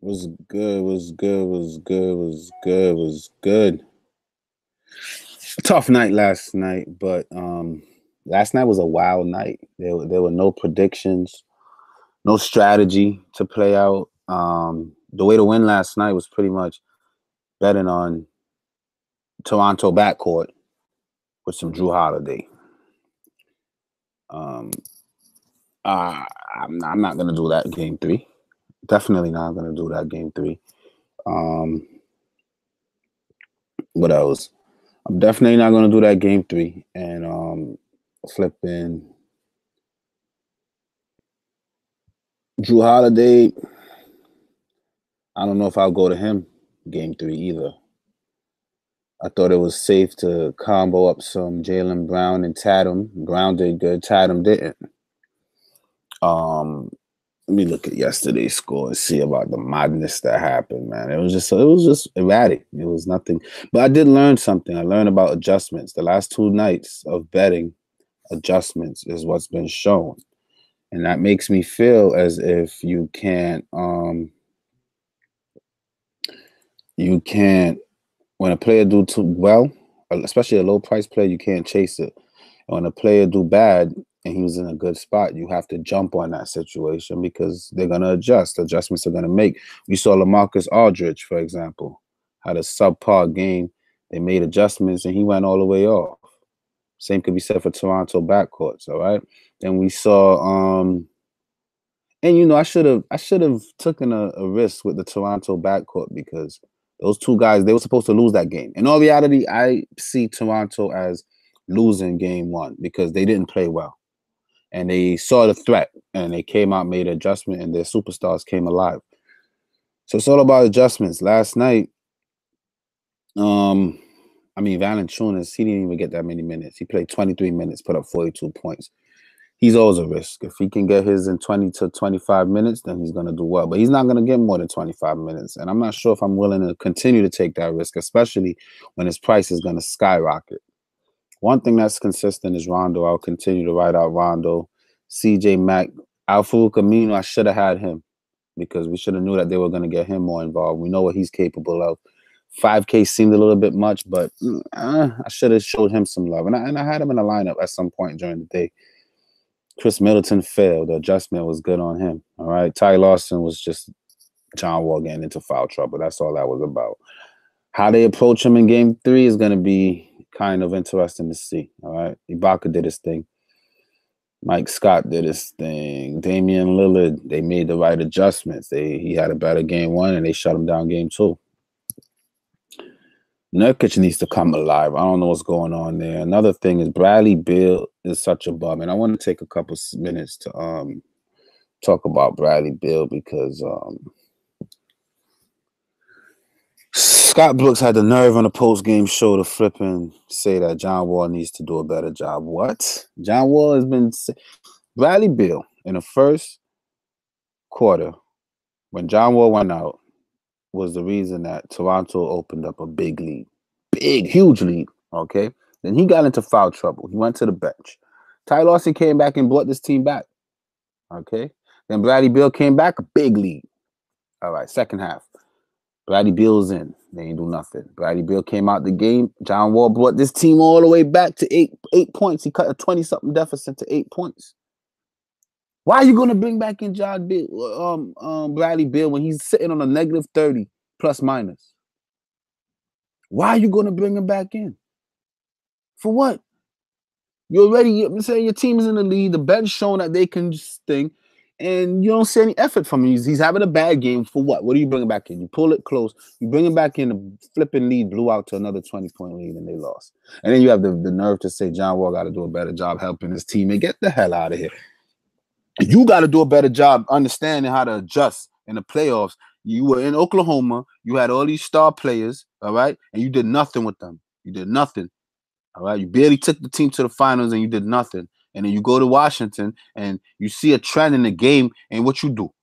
Was good, was good, was good, was good, was good. Tough night last night, but last night was a wild night. There were no predictions, no strategy to play out. The way to win last night was pretty much betting on Toronto backcourt with some Drew Holiday. I'm not gonna do that game 3. Definitely not gonna do that game 3. What else? I'm definitely not gonna do that game 3. And flipping Drew Holiday. I don't know if I'll go to him game 3 either. I thought it was safe to combo up some Jaylen Brown and Tatum. Brown did good. Tatum didn't. Let me look at yesterday's score and see about the madness that happened, man. It was just erratic. It was nothing. But I did learn something. I learned about adjustments. The last 2 nights of betting, adjustments is what's been shown. And that makes me feel as if you can't when a player do too well, especially a low price player, you can't chase it. And when a player do bad and he was in a good spot, you have to jump on that situation because they're going to adjust. Adjustments are going to make. We saw LaMarcus Aldridge, for example, had a subpar game. They made adjustments and he went all the way off. Same could be said for Toronto backcourts, all right? Then we saw and you know, I should have taken a risk with the Toronto backcourt because those 2 guys, they were supposed to lose that game. In all reality, I see Toronto as losing game 1 because they didn't play well. And they saw the threat and they came out, made an adjustment, and their superstars came alive. So it's all about adjustments. Last night, Valanciunas, he didn't even get that many minutes. He played 23 minutes, put up 42 points. He's always a risk. If he can get his in 20 to 25 minutes, then he's going to do well. But he's not going to get more than 25 minutes. And I'm not sure if I'm willing to continue to take that risk, especially when his price is going to skyrocket. One thing that's consistent is Rondo. I'll continue to ride out Rondo. CJ Mack, Al-Farouq Aminu, I should have had him because we should have knew that they were going to get him more involved. We know what he's capable of. 5K seemed a little bit much, but I should have showed him some love. And I had him in the lineup at some point during the day. Chris Middleton failed. The adjustment was good on him. All right. Ty Lawson was just John Wall getting into foul trouble. That's all that was about. How they approach him in game 3 is going to be kind of interesting to see. All right. Ibaka did his thing. Mike Scott did his thing. Damian Lillard, they made the right adjustments. He had a better game 1 and they shut him down game 2. Nurkic needs to come alive. I don't know what's going on there. Another thing is Bradley Beal is such a bum. And I want to take a couple minutes to talk about Bradley Beal because Scott Brooks had the nerve on the post-game show to flip and say that John Wall needs to do a better job. What? John Wall has been... Bradley Beal, in the first quarter, when John Wall went out, was the reason that Toronto opened up a big lead. Big, huge lead, okay? Then he got into foul trouble. He went to the bench. Ty Lawson came back and brought this team back, okay? Then Bradley Beal came back, a big lead. All right, second half. Bradley Beal's in. They ain't do nothing. Bradley Beal came out the game. John Wall brought this team all the way back to eight points. He cut a 20-something deficit to 8 points. Why are you going to bring back in Bradley Beal when he's sitting on a negative 30 plus minus? Why are you going to bring him back in? For what? I'm saying your team is in the lead. The bench showing that they can sting, and you don't see any effort from him. He's having a bad game. For what? What do you bring him back in? You pull it close. You bring him back in, the flipping lead blew out to another 20-point lead, and they lost. And then you have the nerve to say John Wall got to do a better job helping his teammate. Get the hell out of here. You got to do a better job understanding how to adjust in the playoffs. You were in Oklahoma. You had all these star players, all right? And you did nothing with them. You did nothing, all right? You barely took the team to the finals and you did nothing. And then you go to Washington and you see a trend in the game, and what you do?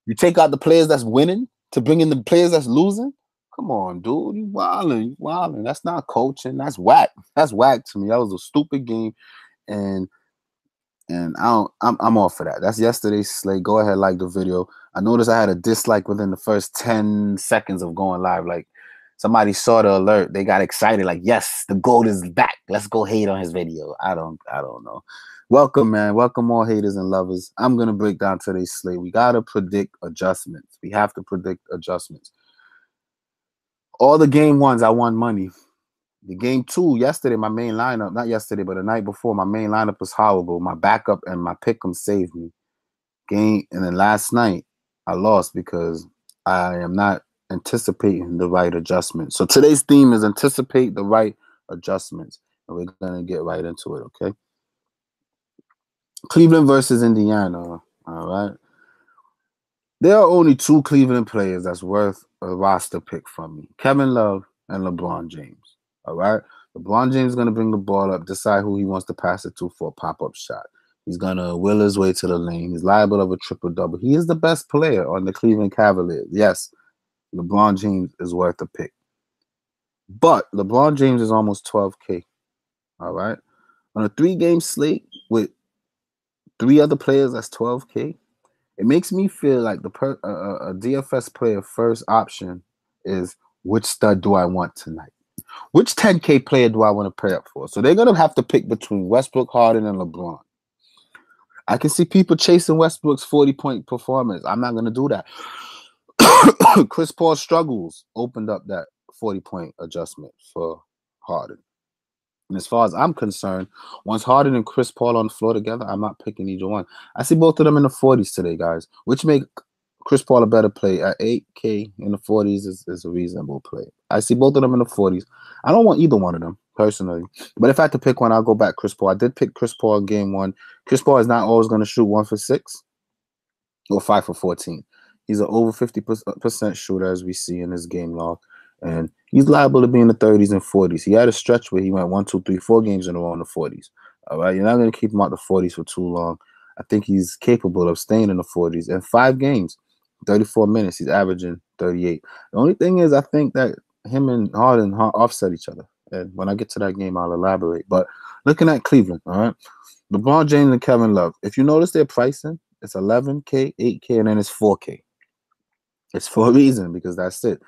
You take out the players that's winning to bring in the players that's losing? Come on, dude. You wilding. That's not coaching. That's whack. That's whack to me. That was a stupid game. And And I'm all for that. That's yesterday's slate. Go ahead, like the video. I noticed I had a dislike within the first 10 seconds of going live. Like somebody saw the alert, they got excited. Like, yes, the GOAT is back. Let's go hate on his video. I don't know. Welcome, man. Welcome, all haters and lovers. I'm gonna break down today's slate. We gotta predict adjustments. We have to predict adjustments. All the game ones, I won money. The game 2 yesterday, my main lineup, not yesterday, but the night before, my main lineup was horrible. My backup and my pick'em saved me. And then last night, I lost because I am not anticipating the right adjustments. So today's theme is anticipate the right adjustments. And we're going to get right into it, okay? Cleveland versus Indiana, all right? There are only 2 Cleveland players that's worth a roster pick from me. Kevin Love and LeBron James. All right. LeBron James is going to bring the ball up, decide who he wants to pass it to for a pop-up shot. He's going to will his way to the lane. He's liable of a triple-double. He is the best player on the Cleveland Cavaliers. Yes, LeBron James is worth a pick. But LeBron James is almost 12K. All right. On a 3-game slate with 3 other players that's 12K, it makes me feel like a DFS player first option is which stud do I want tonight? Which 10K player do I want to pay up for? So they're going to have to pick between Westbrook, Harden, and LeBron. I can see people chasing Westbrook's 40-point performance. I'm not going to do that. Chris Paul struggles opened up that 40-point adjustment for Harden. And as far as I'm concerned, once Harden and Chris Paul on the floor together, I'm not picking either one. I see both of them in the 40s today, guys, which make Chris Paul a better play. At 8K in the 40s is a reasonable play. I see both of them in the 40s. I don't want either one of them, personally. But if I had to pick one, I'll go back Chris Paul. I did pick Chris Paul in game 1. Chris Paul is not always going to shoot 1 for 6 or 5 for 14. He's an over 50% shooter, as we see in his game log. And he's liable to be in the 30s and 40s. He had a stretch where he went 1, 2, 3, 4 games in a row in the 40s. All right, you're not going to keep him out the 40s for too long. I think he's capable of staying in the 40s. In 5 games, 34 minutes, he's averaging 38. The only thing is, I think that him and Harden offset each other. And when I get to that game, I'll elaborate. But looking at Cleveland, all right, LeBron James and Kevin Love. If you notice their pricing, it's 11K, 8K, and then it's 4K. It's for a reason, because that's it.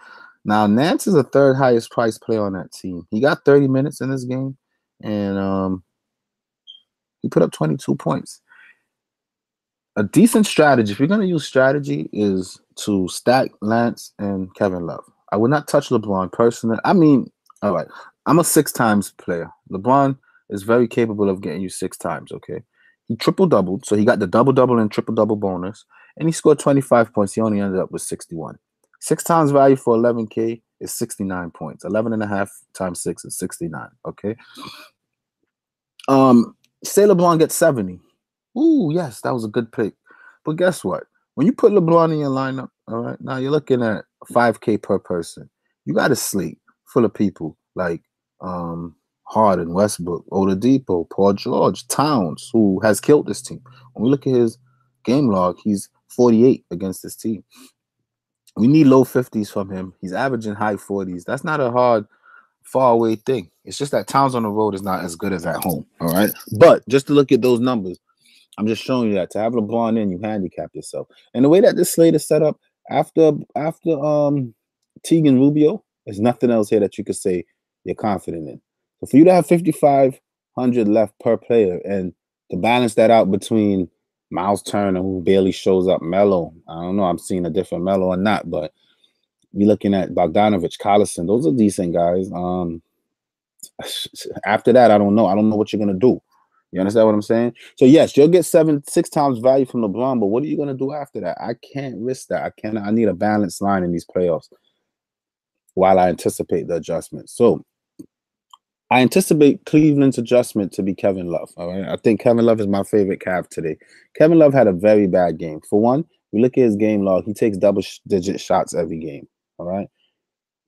Now, Nance is the 3rd highest priced player on that team. He got 30 minutes in this game, and he put up 22 points. A decent strategy, if you're going to use strategy, is to stack Lance and Kevin Love. I would not touch LeBron personally. I mean, all right, I'm a 6 times player. LeBron is very capable of getting you 6 times, okay? He triple-doubled, so he got the double-double and triple-double bonus, and he scored 25 points. He only ended up with 61. 6 times value for 11K is 69 points. 11.5 times 6 is 69, okay? Say LeBron gets 70. Ooh, yes, that was a good pick. But guess what? When you put LeBron in your lineup, all right, now you're looking at 5K per person. You got a slate full of people like Harden, Westbrook, Oladipo, Paul George, Towns, who has killed this team. When we look at his game log, he's 48 against this team. We need low 50s from him. He's averaging high 40s. That's not a hard, far away thing. It's just that Towns on the road is not as good as at home, all right? But just to look at those numbers, I'm just showing you that to have LeBron in, you handicap yourself. And the way that this slate is set up, after Teague and Rubio, there's nothing else here that you could say you're confident in. So for you to have 5,500 left per player and to balance that out between Miles Turner, who barely shows up, Melo, I don't know, I'm seeing a different Melo or not, but we're looking at Bogdanovich, Collison. Those are decent guys. After that, I don't know. I don't know what you're going to do. You understand what I'm saying? So, yes, you'll get 6 times value from LeBron, but what are you going to do after that? I can't risk that. I need a balanced line in these playoffs while I anticipate the adjustment. So, I anticipate Cleveland's adjustment to be Kevin Love. All right, I think Kevin Love is my favorite Cav today. Kevin Love had a very bad game. For one, we look at his game log. He takes double-digit shots every game. All right,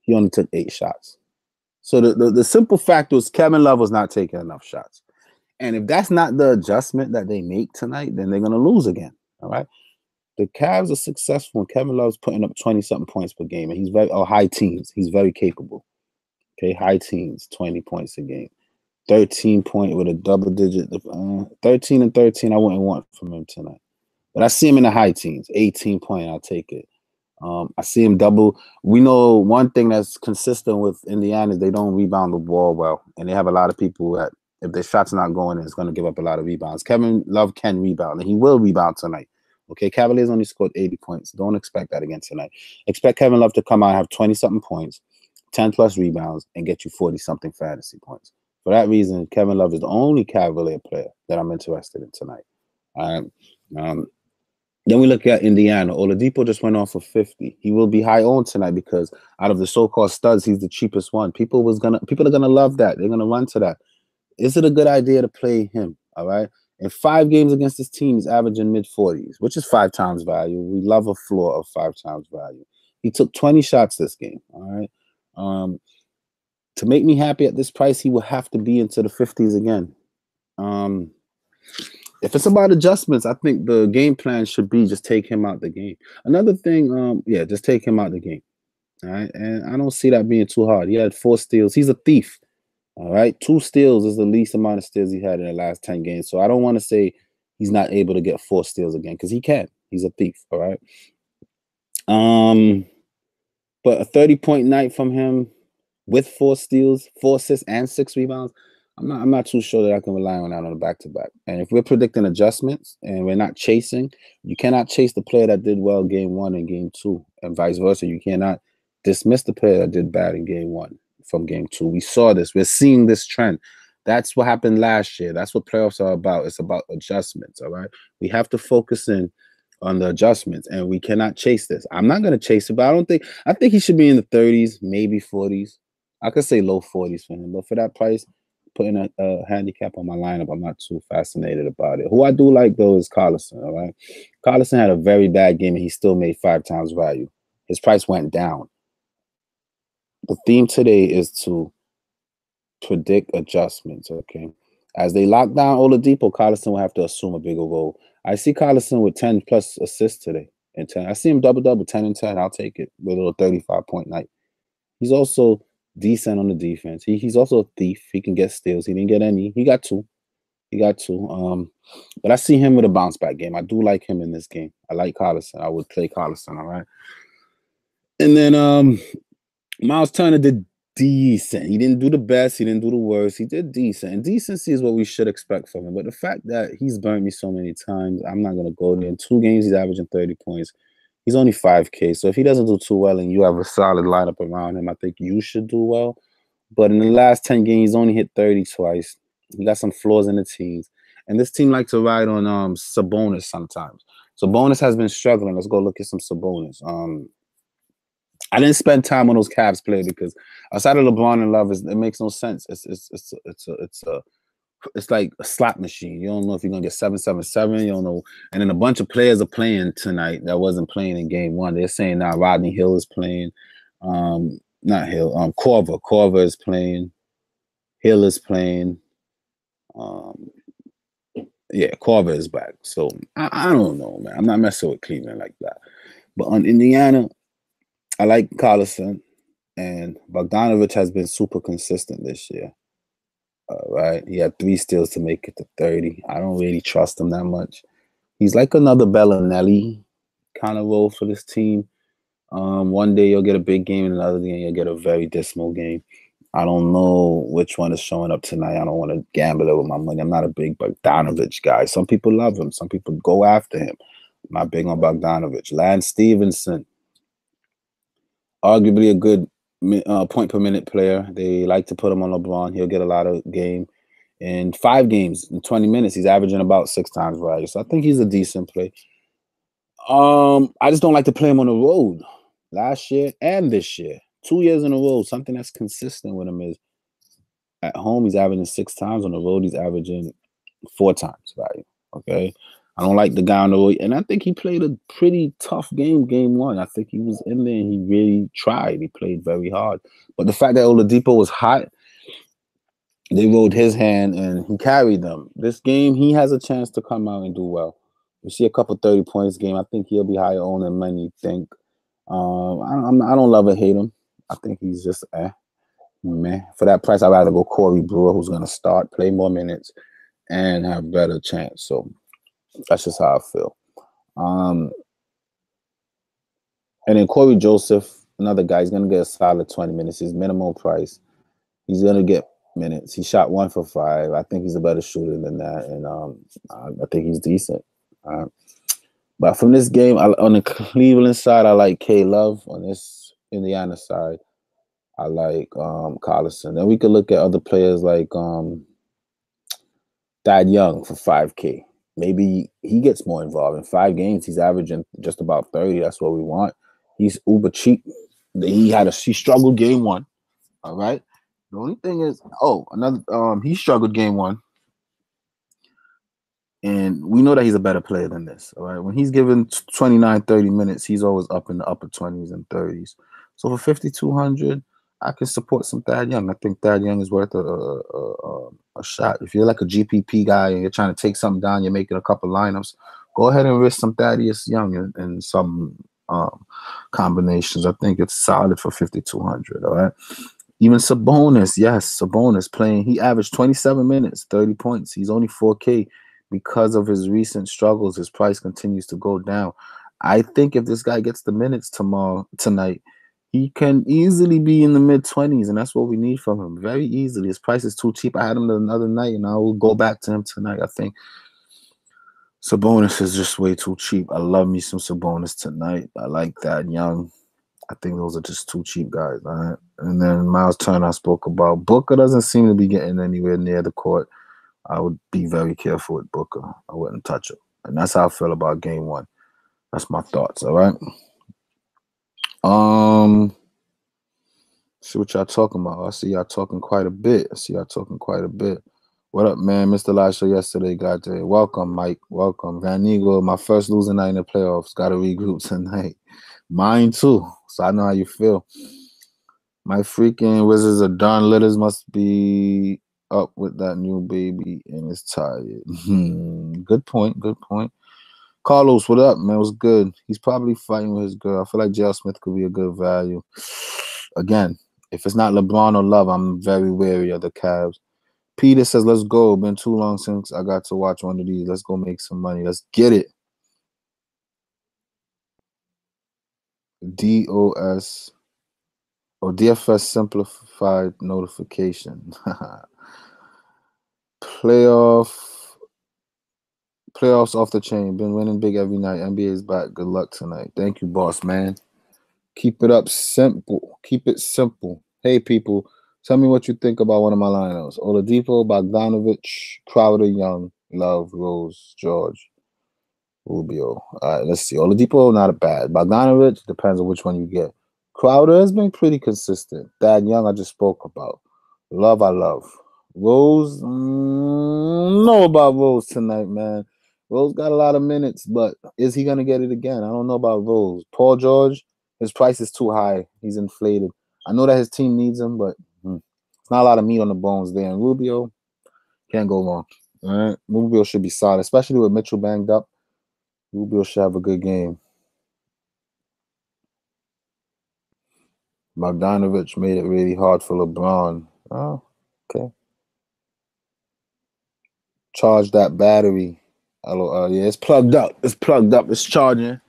he only took 8 shots. So the simple fact was Kevin Love was not taking enough shots. And if that's not the adjustment that they make tonight, then they're going to lose again. All right. The Cavs are successful, and Kevin Love's putting up 20-something points per game, and he's high teens. He's very capable. Okay, high teens, 20 points a game. 13 point with a double digit. 13 and 13, I wouldn't want from him tonight. But I see him in the high teens. 18 point, I'll take it. I see him double. We know one thing that's consistent with Indiana is they don't rebound the ball well. And they have a lot of people that, if their shot's not going in, it's going to give up a lot of rebounds. Kevin Love can rebound, and he will rebound tonight. Okay, Cavaliers only scored 80 points. Don't expect that again tonight. Expect Kevin Love to come out and have 20-something points, 10-plus rebounds, and get you 40-something fantasy points. For that reason, Kevin Love is the only Cavalier player that I'm interested in tonight. All right. Then we look at Indiana. Oladipo just went off for 50. He will be high owned tonight because out of the so-called studs, he's the cheapest one. People are gonna love that. They're gonna run to that. Is it a good idea to play him? All right. In 5 games against this team, he's averaging mid-40s, which is 5 times value. We love a floor of 5 times value. He took 20 shots this game. All right. To make me happy at this price, he will have to be into the 50s again. If it's about adjustments, I think the game plan should be just take him out the game. Another thing, just take him out the game. All right. And I don't see that being too hard. He had 4 steals. He's a thief. All right. 2 steals is the least amount of steals he had in the last 10 games. So I don't want to say he's not able to get 4 steals again because he can. He's a thief. All right. But a 30-point night from him with 4 steals, 4 assists, and 6 rebounds, I'm not too sure that I can rely on that on a back-to-back. And if we're predicting adjustments and we're not chasing, you cannot chase the player that did well game 1 and game 2, and vice versa. You cannot dismiss the player that did bad in game 1 from game 2. We saw this. We're seeing this trend. That's what happened last year. That's what playoffs are about. It's about adjustments, all right? We have to focus in on the adjustments, and we cannot chase this. I'm not going to chase it, but I think he should be in the 30s, maybe 40s. I could say low 40s for him, but for that price, putting a handicap on my lineup, I'm not too fascinated about it. Who I do like, though, is Collison, all right? Collison had a very bad game, and he still made 5 times value. His price went down. The theme today is to predict adjustments, okay? As they lock down Oladipo, Collison will have to assume a bigger role. I see Collison with 10-plus assists today. And 10. I see him double-double, 10 and 10. I'll take it with a little 35-point night. He's also decent on the defense. He's also a thief. He can get steals. He didn't get any. He got 2. But I see him with a bounce back game. I do like him in this game. I like Collison. I would play Collison, all right? And then Miles Turner did decent. He didn't do the best. He didn't do the worst. He did decent. And decency is what we should expect from him. But the fact that he's burnt me so many times, I'm not going to go there. In 2 games, he's averaging 30 points. He's only 5K. So if he doesn't do too well and you have a solid lineup around him, I think you should do well. But in the last 10 games, he's only hit 30 twice. He got some flaws in the teams. And this team likes to ride on Sabonis sometimes. Sabonis has been struggling. Let's go look at some Sabonis. I didn't spend time on those Cavs players because outside of LeBron and Love, it makes no sense. It's like a slot machine. You don't know if you're gonna get 7-7-7. You don't know. And then a bunch of players are playing tonight that wasn't playing in game 1. They're saying now Rodney Hill is playing. Not Hill. Korver. Korver is playing. Hill is playing. Korver is back. So I don't know, man. I'm not messing with Cleveland like that. But on Indiana, I like Collison, and Bogdanovich has been super consistent this year. All right. He had 3 steals to make it to 30. I don't really trust him that much. He's like another Bellinelli kind of role for this team. One day you'll get a big game, and another day you'll get a very dismal game. I don't know which one is showing up tonight. I don't want to gamble it with my money. I'm not a big Bogdanovich guy. Some people love him. Some people go after him. I'm not big on Bogdanovich. Lance Stevenson, arguably a good point per minute player. They like to put him on LeBron. He'll get a lot of game. In 5 games, in 20 minutes, he's averaging about 6 times value. So I think he's a decent play. I just don't like to play him on the road. Last year and this year, 2 years in a row, something that's consistent with him is at home, he's averaging 6 times. On the road, he's averaging 4 times value. Okay. I don't like the guy on the road. And I think he played a pretty tough game 1. I think he was in there and he really tried. He played very hard. But the fact that Oladipo was hot, they rode his hand and he carried them. This game, he has a chance to come out and do well. We see a couple 30 points game. I think he'll be higher owned than many think. I don't love or hate him. I think he's just Man, for that price, I'd rather go Corey Brewer, who's going to start, play more minutes, and have better chance. So that's just how I feel. And then Corey Joseph, another guy, he's going to get a solid 20 minutes. His minimum price. He's going to get minutes. He shot 1 for 5. I think he's a better shooter than that. And I think he's decent. But from this game, on the Cleveland side, I like K Love. On this Indiana side, I like Collison. Then we could look at other players like Thad Young for 5K. Maybe he gets more involved. In 5 games, he's averaging just about 30. That's what we want. He's uber cheap. He struggled game 1. All right. The only thing is, he struggled game 1. And we know that he's a better player than this. All right. When he's given 29, 30 minutes, he's always up in the upper 20s and 30s. So for 5,200, I can support some Thad Young. I think Thad Young is worth a shot. If you're like a GPP guy and you're trying to take something down, you're making a couple lineups, go ahead and risk some Thaddeus Young in some combinations. I think it's solid for 5,200. All right. Even Sabonis, yes, Sabonis playing. He averaged 27 minutes, 30 points. He's only 4K. Because of his recent struggles, his price continues to go down. I think if this guy gets the minutes tonight, he can easily be in the mid-20s, and that's what we need from him. Very easily. His price is too cheap. I had him the other night, and I will go back to him tonight. I think Sabonis is just way too cheap. I love me some Sabonis tonight. I like that Young. I think those are just too cheap guys. All right? And then Miles Turner I spoke about. Booker doesn't seem to be getting anywhere near the court. I would be very careful with Booker. I wouldn't touch him. And that's how I feel about game 1. That's my thoughts, all right? See what y'all talking about. I see y'all talking quite a bit. What up, man? Mr. Live Show yesterday got there. Welcome, Mike. Welcome. Van Eagle, my first losing night in the playoffs. Got to regroup tonight. Mine, too. So I know how you feel. My freaking Wizards of Darn Litters must be up with that new baby and is tired. Good point. Carlos, what up, man? What's good? He's probably fighting with his girl. I feel like J.L. Smith could be a good value. Again, if it's not LeBron or Love, I'm very wary of the Cavs. Peter says, let's go. Been too long since I got to watch one of these. Let's go make some money. Let's get it. DOS or DFS simplified notification. Playoffs off the chain. Been winning big every night. NBA's back. Good luck tonight. Thank you, boss, man. Keep it up simple. Keep it simple. Hey, people, tell me what you think about one of my lineups. Oladipo, Bogdanovich, Crowder, Young, Love, Rose, George, Rubio. All right, let's see. Oladipo, not bad. Bogdanovich, depends on which one you get. Crowder has been pretty consistent. Thad Young, I just spoke about. Love, I love. Rose, know about Rose tonight, man. Rose got a lot of minutes, but is he going to get it again? I don't know about Rose. Paul George, his price is too high. He's inflated. I know that his team needs him, but it's not a lot of meat on the bones there. And Rubio, can't go wrong. All right? Rubio should be solid, especially with Mitchell banged up. Rubio should have a good game. Bogdanovich made it really hard for LeBron. Oh, okay. Charge that battery. Yeah, it's plugged up. It's charging.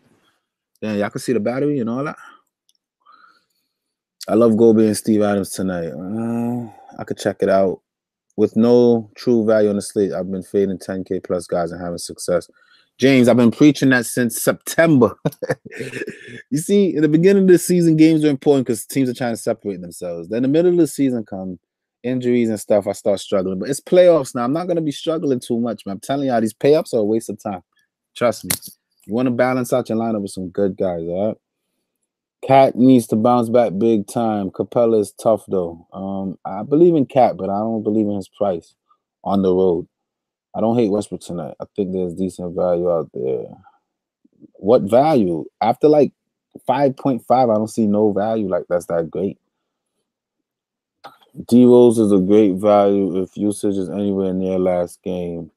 Yeah, y'all can see the battery and all that. I love Gobe and Steve Adams tonight. I could check it out. With no true value on the slate, I've been fading 10K plus guys and having success. James, I've been preaching that since September. You see, in the beginning of the season, games are important because teams are trying to separate themselves. Then the middle of the season comes, injuries and stuff, I start struggling. But it's playoffs now. I'm not going to be struggling too much, man. I'm telling y'all, these pay-ups are a waste of time. Trust me. You want to balance out your lineup with some good guys, all right? Cat needs to bounce back big time. Capella is tough, though. I believe in Cat, but I don't believe in his price on the road. I don't hate Westbrook tonight. I think there's decent value out there. What value? After like 5.5, I don't see no value like that's that great. D-Rose is a great value if usage is anywhere near last game.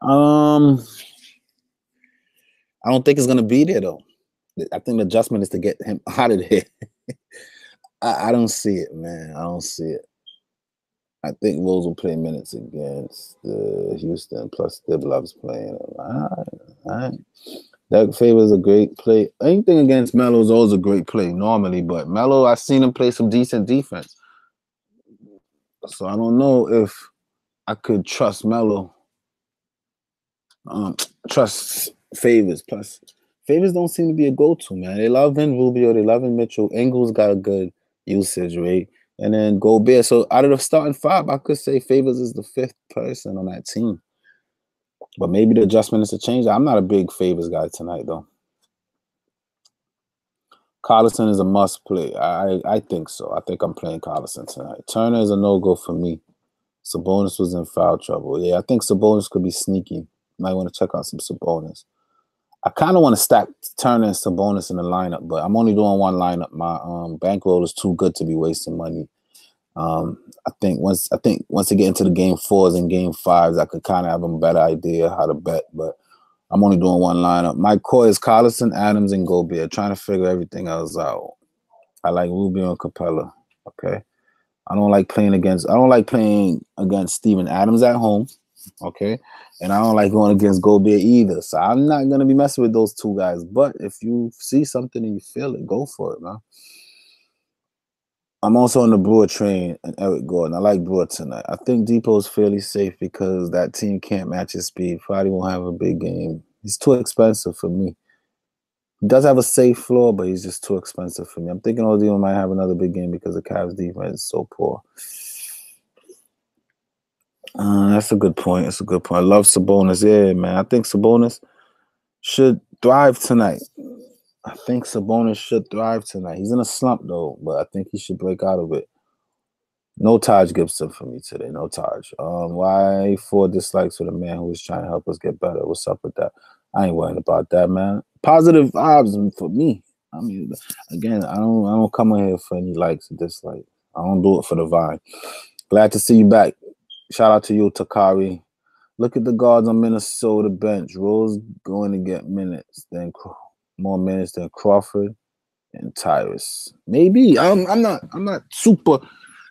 I don't think it's going to be there, though. I think the adjustment is to get him out of there. I don't see it, man. I don't see it. I think Rose will play minutes against Houston, plus Diblock's playing. All right. That favors a great play. Anything against Melo is always a great play normally, but Melo, I've seen him play some decent defense. So I don't know if I could trust Melo. Trust Favors. Plus, Favors don't seem to be a go-to, man. They love Rubio. They love Mitchell. Ingles got a good usage rate. And then Gobert. So out of the starting five, I could say Favors is the fifth person on that team. But maybe the adjustment is to change. I'm not a big Favors guy tonight, though. Collison is a must play. I think so. I think I'm playing Collison tonight. Turner is a no-go for me. Sabonis was in foul trouble. Yeah, I think Sabonis could be sneaky. Might want to check out some Sabonis. I kind of want to stack Turner and Sabonis in the lineup, but I'm only doing one lineup. My bankroll is too good to be wasting money. I think once I get into the game 4s and game 5s, I could kind of have a better idea how to bet, but I'm only doing one lineup. My core is Collison, Adams, and Gobert, trying to figure everything else out. I like Rubio and Capella. Okay. I don't like playing against Steven Adams at home. Okay. And I don't like going against Gobert either. So I'm not gonna be messing with those two guys. But if you see something and you feel it, go for it, man. I'm also on the Brewer train and Eric Gordon. I like Brewer tonight. I think Depot is fairly safe because that team can't match his speed. Friday won't have a big game. He's too expensive for me. He does have a safe floor, but he's just too expensive for me. I'm thinking Oladipo might have another big game because the Cavs' defense is so poor. That's a good point. That's a good point. I love Sabonis. Yeah, man. I think Sabonis should thrive tonight. He's in a slump, though, but I think he should break out of it. No Taj Gibson for me today. No Taj. Why 4 dislikes for the man who was trying to help us get better? What's up with that? I ain't worried about that, man. Positive vibes for me. I mean, again, I don't come on here for any likes or dislikes. I don't do it for the vibe. Glad to see you back. Shout out to you, Takari. Look at the guards on Minnesota bench. Rose going to get more minutes than Crawford and Tyrus. Maybe. I'm not super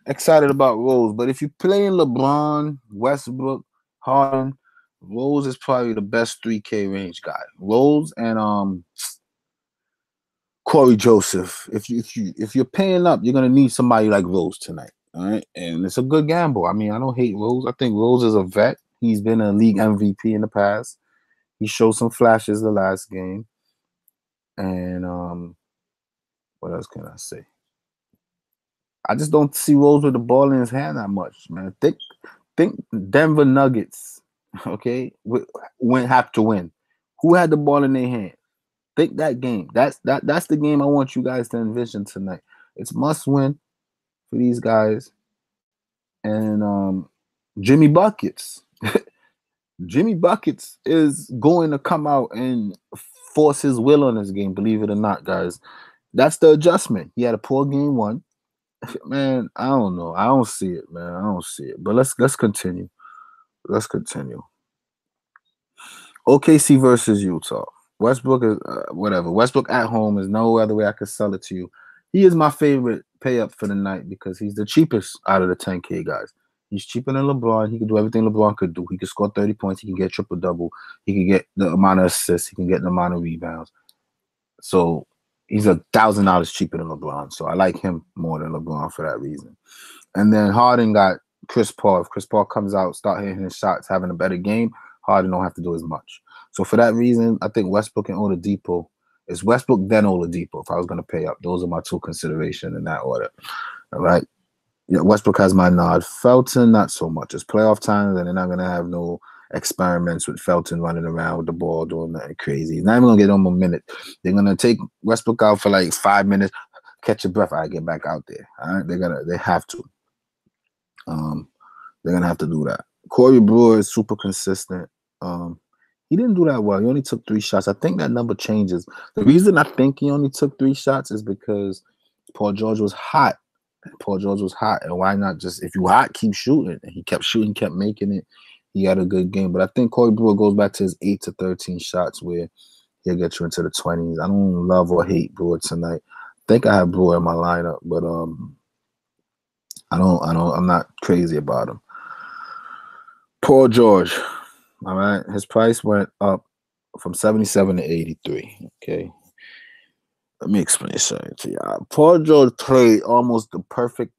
excited about Rose, but if you're playing LeBron, Westbrook, Harden, Rose is probably the best 3K range guy. Rose and Corey Joseph. If you're paying up, you're gonna need somebody like Rose tonight. All right, and it's a good gamble. I mean, I don't hate Rose. I think Rose is a vet. He's been a league MVP in the past. He showed some flashes the last game. And what else can I say? I just don't see Rose with the ball in his hand that much, man. Think Denver Nuggets, okay, have to win. Who had the ball in their hand? Think that game. That's the game I want you guys to envision tonight. It's must win for these guys. And Jimmy Buckets. Jimmy Buckets is going to come out and force his will on this game, believe it or not, guys. That's the adjustment. He had a poor game 1. Man, I don't know. I don't see it, man. I don't see it. But let's continue. Let's continue. OKC versus Utah. Westbrook is whatever. Westbrook at home is no other way I could sell it to you. He is my favorite pay up for the night because he's the cheapest out of the 10K guys. He's cheaper than LeBron. He can do everything LeBron could do. He can score 30 points. He can get triple-double. He can get the amount of assists. He can get the amount of rebounds. So he's $1,000 cheaper than LeBron. So I like him more than LeBron for that reason. And then Harden got Chris Paul. If Chris Paul comes out, start hitting his shots, having a better game, Harden don't have to do as much. So for that reason, I think Westbrook and Oladipo. It's Westbrook, then Oladipo. If I was going to pay up, those are my 2 considerations in that order. All right. Yeah, Westbrook has my nod. Felton, not so much. It's playoff time, and they're not going to have no experiments with Felton running around with the ball doing nothing crazy. He's not even going to get on a minute. They're going to take Westbrook out for like 5 minutes, catch your breath, I get back out there. All right, they have to. They're going to have to do that. Corey Brewer is super consistent. He didn't do that well. He only took 3 shots. I think that number changes. The reason I think he only took 3 shots is because Paul George was hot. And why not just, if you hot, keep shooting? And he kept shooting, kept making it. He had a good game. But I think Corey Brewer goes back to his 8 to 13 shots where he'll get you into the 20s. I don't love or hate Brewer tonight. think I have Brewer in my lineup, but I'm not crazy about him. Paul George, all right, his price went up from 77 to 83. Okay, let me explain something to y'all. Paul George played almost the perfect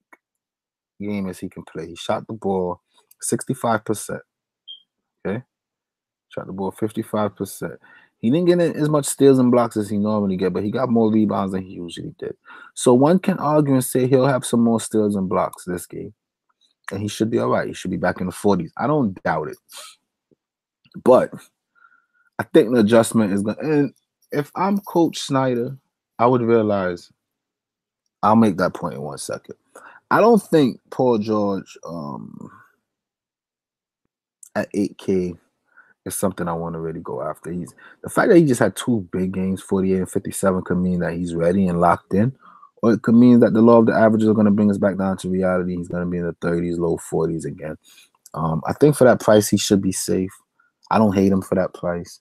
game as he can play. He shot the ball 65%. Okay, shot the ball 55%. He didn't get as much steals and blocks as he normally get, but he got more rebounds than he usually did. So one can argue and say he'll have some more steals and blocks this game, and he should be all right. He should be back in the 40s. I don't doubt it. But I think the adjustment is going to, and if I'm Coach Snyder, I would realize, I'll make that point in 1 second. I don't think Paul George at 8K is something I want to really go after. The fact that he just had 2 big games, 48 and 57, could mean that he's ready and locked in, or it could mean that the law of the averages are going to bring us back down to reality. He's going to be in the 30s, low 40s again. I think for that price, he should be safe. I don't hate him for that price.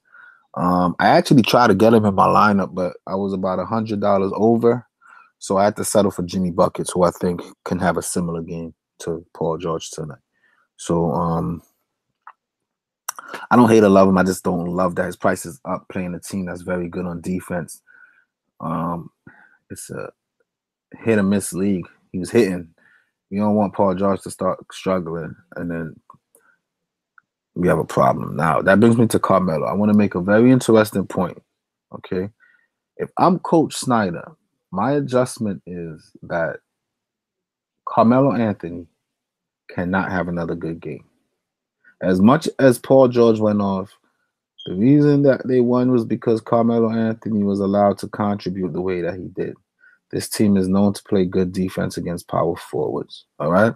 I actually tried to get him in my lineup, but I was about $100 over, so I had to settle for Jimmy Buckets, who I think can have a similar game to Paul George tonight. So I don't hate or love him. I just don't love that his price is up playing a team that's very good on defense. It's a hit or miss league. He was hitting. You don't want Paul George to start struggling, and then we have a problem. Now, that brings me to Carmelo. I want to make a very interesting point, okay? If I'm Coach Snyder, my adjustment is that Carmelo Anthony cannot have another good game. As much as Paul George went off, the reason that they won was because Carmelo Anthony was allowed to contribute the way that he did. This team is known to play good defense against power forwards, all right?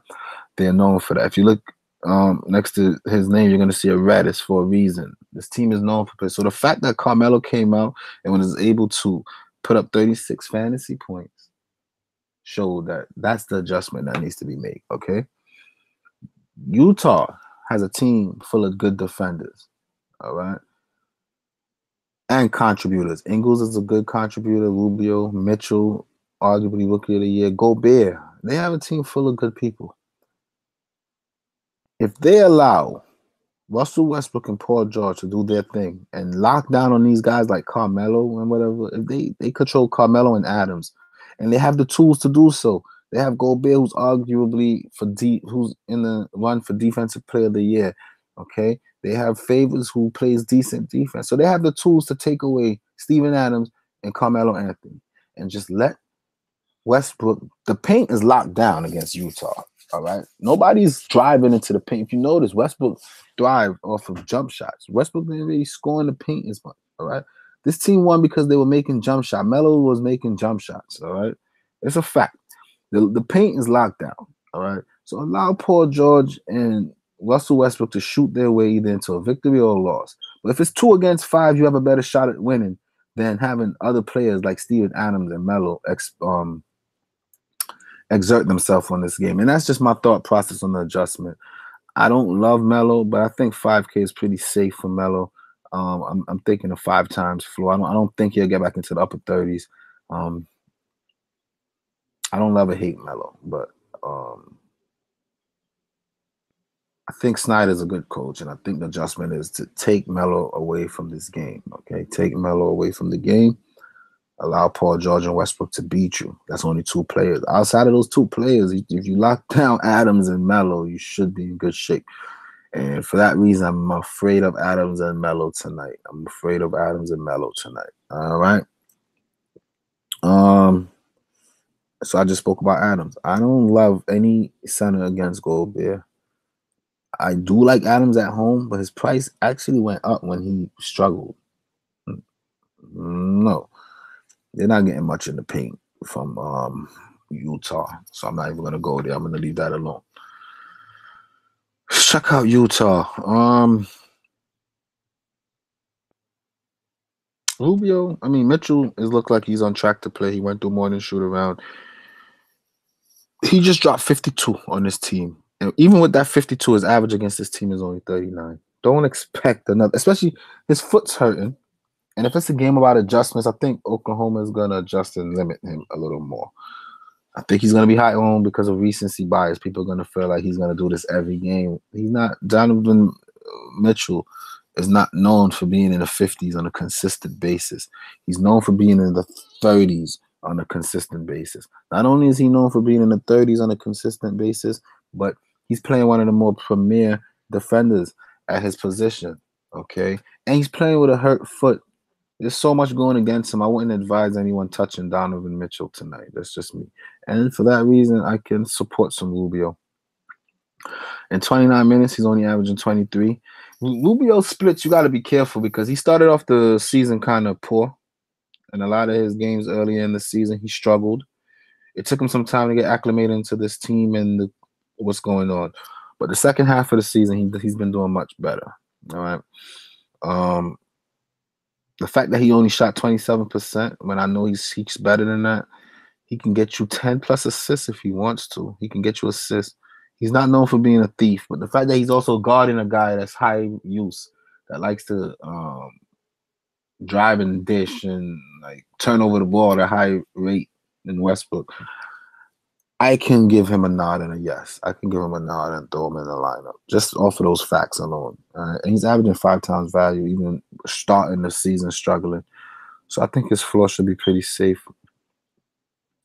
They're known for that. If you look next to his name, you're going to see a red. It's for a reason. This team is known for play. So the fact that Carmelo came out and was able to put up 36 fantasy points showed that that's the adjustment that needs to be made, okay? Utah has a team full of good defenders, all right? And contributors. Ingles is a good contributor. Rubio, Mitchell, arguably Rookie of the Year. Gobert. They have a team full of good people. If they allow Russell Westbrook and Paul George to do their thing and lock down on these guys like Carmelo and whatever, if they control Carmelo and Adams, and they have the tools to do so. They have Gobert, who's arguably who's in the run for Defensive Player of the Year. Okay, they have Favors, who plays decent defense, so they have the tools to take away Steven Adams and Carmelo Anthony, and just let Westbrook. The paint is locked down against Utah. All right, nobody's driving into the paint. If you notice, Westbrook thrived off of jump shots. Westbrook didn't really score in the paint as much. All right, this team won because they were making jump shots. Melo was making jump shots. All right, it's a fact. The paint is locked down. All right, so allow Paul George and Russell Westbrook to shoot their way either into a victory or a loss. But if it's 2 against 5, you have a better shot at winning than having other players like Steven Adams and Melo exert themselves on this game. And that's just my thought process on the adjustment. I don't love Melo, but I think 5K is pretty safe for Melo. I'm thinking of 5 times floor. I don't think he'll get back into the upper 30s. I don't love or hate Melo, but I think Snyder's a good coach, and I think the adjustment is to take Melo away from this game. Okay, take Melo away from the game. Allow Paul George and Westbrook to beat you. That's only 2 players. Outside of those 2 players, if you lock down Adams and Melo, you should be in good shape. And for that reason, I'm afraid of Adams and Melo tonight. I'm afraid of Adams and Melo tonight. All right. So I just spoke about Adams. I don't love any center against Gobert. I do like Adams at home, but his price actually went up when he struggled. No. They're not getting much in the paint from Utah, so I'm not even going to go there. I'm going to leave that alone. Check out Utah. Rubio, Mitchell looked like he's on track to play. He went through more than shoot around. He just dropped 52 on this team. And even with that 52, his average against this team is only 39. Don't expect another, especially his foot's hurting. And if it's a game about adjustments, I think Oklahoma is going to adjust and limit him a little more. I think he's going to be high on because of recency bias. People are going to feel like he's going to do this every game. He's not. Donovan Mitchell is not known for being in the 50s on a consistent basis. He's known for being in the 30s on a consistent basis. Not only is he known for being in the 30s on a consistent basis, but he's playing one of the more premier defenders at his position, okay? And he's playing with a hurt foot. There's so much going against him. I wouldn't advise anyone touching Donovan Mitchell tonight. That's just me. And for that reason, I can support some Rubio. In 29 minutes, he's only averaging 23. Rubio splits, you got to be careful because he started off the season kind of poor. And a lot of his games earlier in the season, he struggled. It took him some time to get acclimated into this team and what's going on. But the second half of the season, he's been doing much better. All right. The fact that he only shot 27% when I know he's better than that, he can get you 10 plus assists if he wants to. He can get you assists. He's not known for being a thief, but the fact that he's also guarding a guy that's high use, that likes to drive and dish and like turn over the ball at a high rate in Westbrook, I can give him a nod and a yes. I can give him a nod and throw him in the lineup just off of those facts alone. And he's averaging 5 times value, even starting the season struggling. So I think his floor should be pretty safe.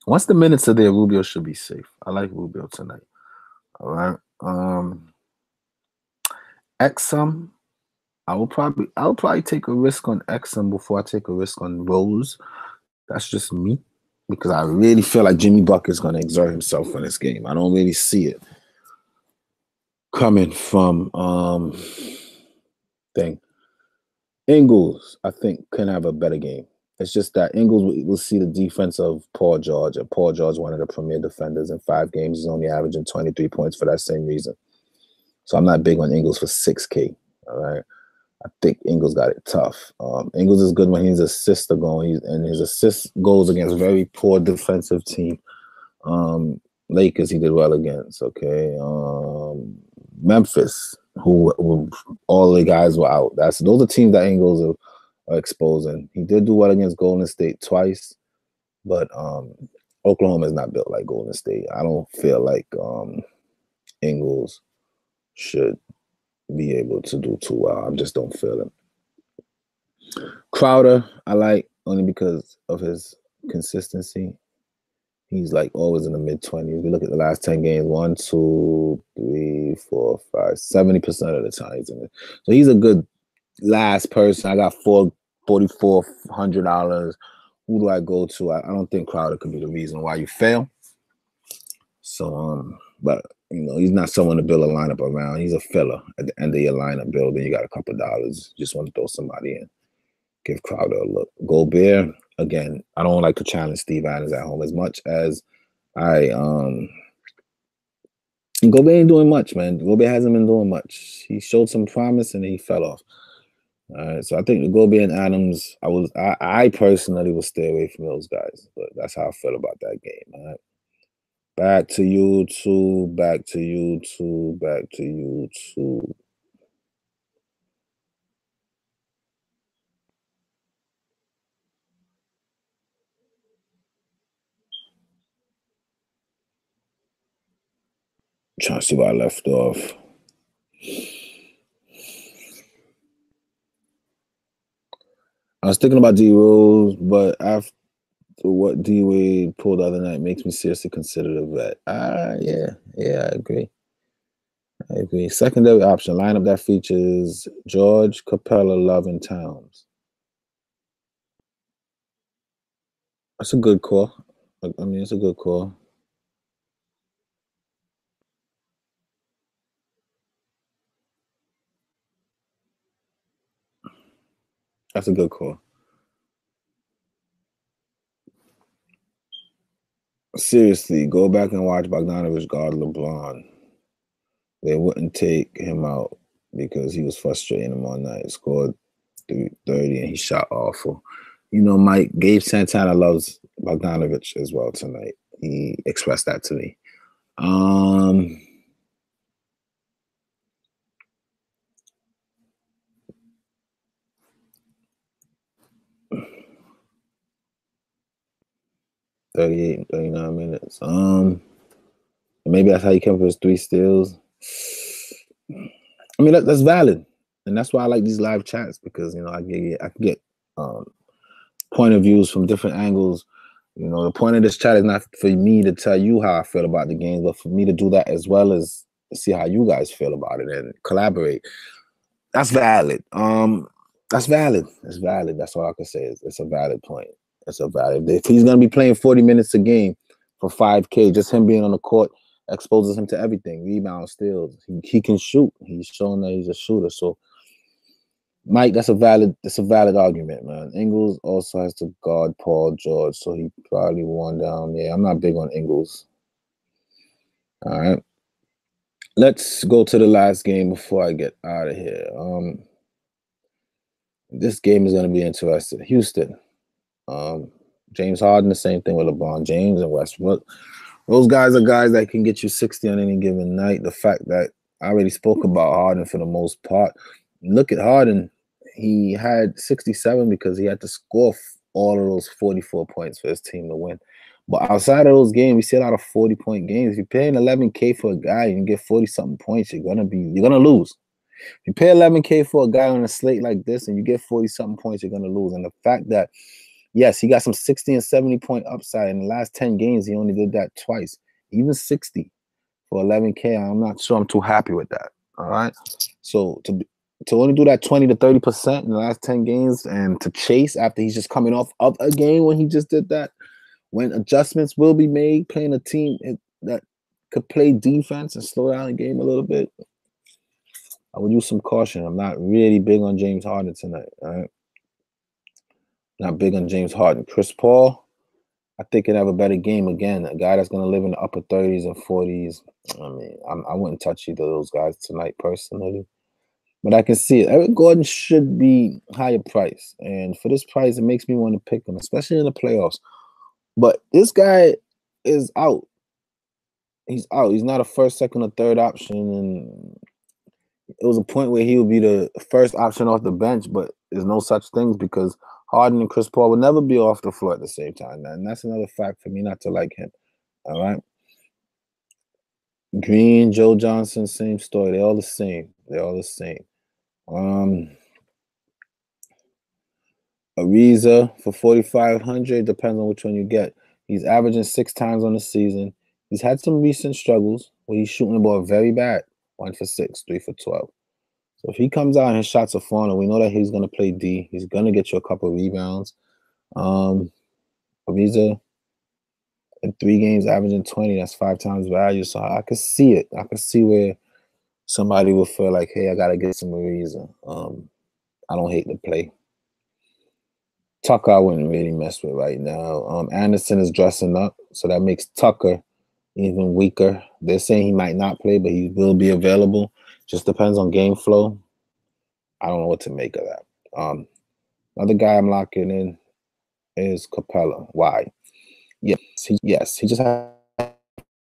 Once the minutes are there, Rubio should be safe. I like Rubio tonight. All right. Exum, I'll probably take a risk on Exum before I take a risk on Rose. That's just me, because I really feel like Jimmy Butler is going to exert himself in this game. I don't really see it coming from Ingles, I think, can have a better game. It's just that Ingles will see the defense of Paul George, and Paul George, one of the premier defenders in 5 games, he's only averaging 23 points for that same reason. So I'm not big on Ingles for 6K. All right. I think Ingles got it tough. Ingles is good when his assists are going, and his assist goes against a very poor defensive team. Lakers, he did well against. Okay. Memphis, who all the guys were out. Those are teams that Ingles are exposing. He did do well against Golden State twice, but Oklahoma is not built like Golden State. I don't feel like Ingles should be able to do too well. I just don't feel it. Crowder, I like only because of his consistency. He's like always in the mid-20s. We look at the last 10 games, 1, 2, 3, 4, 5, 70% of the time he's in it. So he's a good last person. I got $4,400. Who do I go to? I don't think Crowder could be the reason why you fail. So, but you know, he's not someone to build a lineup around. He's a filler at the end of your lineup building. You got a couple of dollars. Just want to throw somebody in. Give Crowder a look. Gobert, again, I don't like to challenge Steve Adams at home as much as Gobert ain't doing much, man. Gobert hasn't been doing much. He showed some promise and he fell off. All right, so I think the Gobert and Adams, I personally will stay away from those guys, but that's how I feel about that game. All right. Back to you two, back to you two, back to you two. Trying to see where I left off. I was thinking about D Rose, but after what D Wade pulled the other night makes me seriously consider the vet. Yeah, I agree. Secondary option lineup that features George, Capella, Love, and Towns. That's a good call. I mean, it's a good call. That's a good call. Seriously, go back and watch Bogdanovich guard LeBron. They wouldn't take him out because he was frustrating them all night. Scored 330 and he shot awful. You know, Mike, Gabe Santana loves Bogdanovich as well tonight. He expressed that to me. 38 and 39 minutes. Maybe that's how he came up with his 3 steals. I mean, that's valid, and that's why I like these live chats, because you know I can get point of views from different angles. You know, the point of this chat is not for me to tell you how I feel about the game, but for me to do that as well as see how you guys feel about it and collaborate. That's valid. That's valid. It's valid. That's all I can say. It's a valid point. It's a valid. If he's gonna be playing 40 minutes a game for 5K, just him being on the court exposes him to everything. Rebound, steals. He can shoot. He's showing that he's a shooter. So, Mike, that's a valid argument, man. Ingles also has to guard Paul George, so he probably won down there. I'm not big on Ingles. All right. Let's go to the last game before I get out of here. This game is going to be interesting. Houston. James Harden, the same thing with LeBron James and Westbrook. Those guys are guys that can get you 60 on any given night. The fact that I already spoke about Harden for the most part. Look at Harden. He had 67 because he had to score all of those 44 points for his team to win. But outside of those games, we see a lot of 40-point games. If you're paying $11K for a guy and you get 40-something points, you're gonna lose. If you pay $11K for a guy on a slate like this and you get 40-something points, you're gonna lose. And the fact that, yes, he got some 60 and 70-point upside. In the last 10 games, he only did that twice. Even 60 for $11K, I'm not sure I'm too happy with that. All right. So to only do that 20 to 30% in the last 10 games and to chase after he's just coming off of a game when he just did that, when adjustments will be made, playing a team that could play defense and slow down the game a little bit, I would use some caution. I'm not really big on James Harden tonight. All right. Not big on James Harden. Chris Paul, I think he'd have a better game again. A guy that's going to live in the upper 30s and 40s. I mean, I wouldn't touch either of those guys tonight personally. But I can see it. Eric Gordon should be higher price. And for this price, it makes me want to pick him, especially in the playoffs. But this guy is out. He's out. He's not a first, second, or third option. And it was a point where he would be the first option off the bench, but there's no such things because Harden and Chris Paul would never be off the floor at the same time. And that's another fact for me not to like him. All right. Green, Joe Johnson, same story. They're all the same. They're all the same. Ariza for 4,500, depends on which one you get. He's averaging 6 times on the season. He's had some recent struggles where he's shooting the ball very bad. 1 for 6, 3 for 12. So if he comes out and his shots are falling, we know that he's going to play D. He's going to get you a couple of rebounds. Ariza in 3 games averaging 20. That's 5 times value. So I could see it. I could see where somebody will feel like, hey, I got to get some Ariza. I don't hate the play. Tucker, I wouldn't really mess with right now. Anderson is dressing up, so that makes Tucker even weaker. They're saying he might not play, but he will be available. Just depends on game flow. I don't know what to make of that. Another guy I'm locking in is Capella. Why? Yes, he just had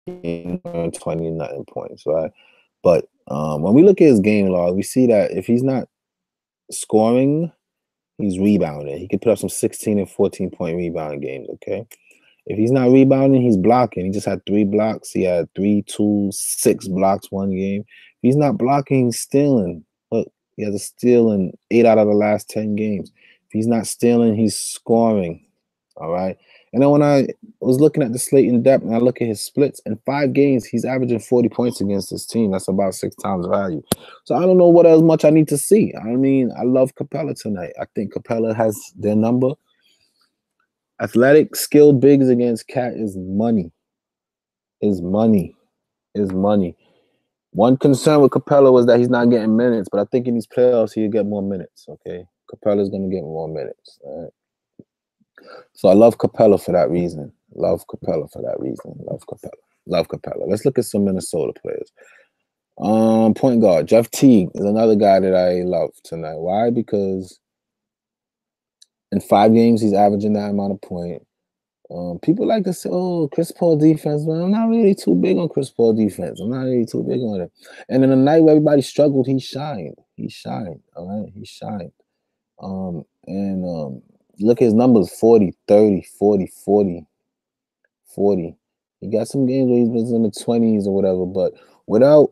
29 points, right? But when we look at his game log, we see that if he's not scoring, he's rebounding. He could put up some 16 and 14-point rebounding games, okay? If he's not rebounding, he's blocking. He just had 3 blocks. He had 3, 2, 6 blocks one game. If he's not blocking, he's stealing. Look, he has a steal in 8 out of the last 10 games. If he's not stealing, he's scoring, all right? And then when I was looking at the slate in depth and I look at his splits, in 5 games, he's averaging 40 points against his team. That's about 6 times value. So I don't know what else much I need to see. I mean, I love Capella tonight. I think Capella has their number. Athletic, skilled bigs against Cat is money. Is money. Is money. One concern with Capella was that he's not getting minutes, but I think in these playoffs he'll get more minutes, okay? Capella's going to get more minutes, all right? So I love Capella for that reason. Love Capella for that reason. Love Capella. Love Capella. Let's look at some Minnesota players. Point guard, Jeff Teague is another guy that I love tonight. Why? Because in 5 games, he's averaging that amount of points. People like to say, oh, Chris Paul defense, man. I'm not really too big on Chris Paul defense. I'm not really too big on it. And in a night where everybody struggled, he shined. He shined, all right? He shined. Look at his numbers, 40, 30, 40, 40. 40. He got some games where he's been in the 20s or whatever, but without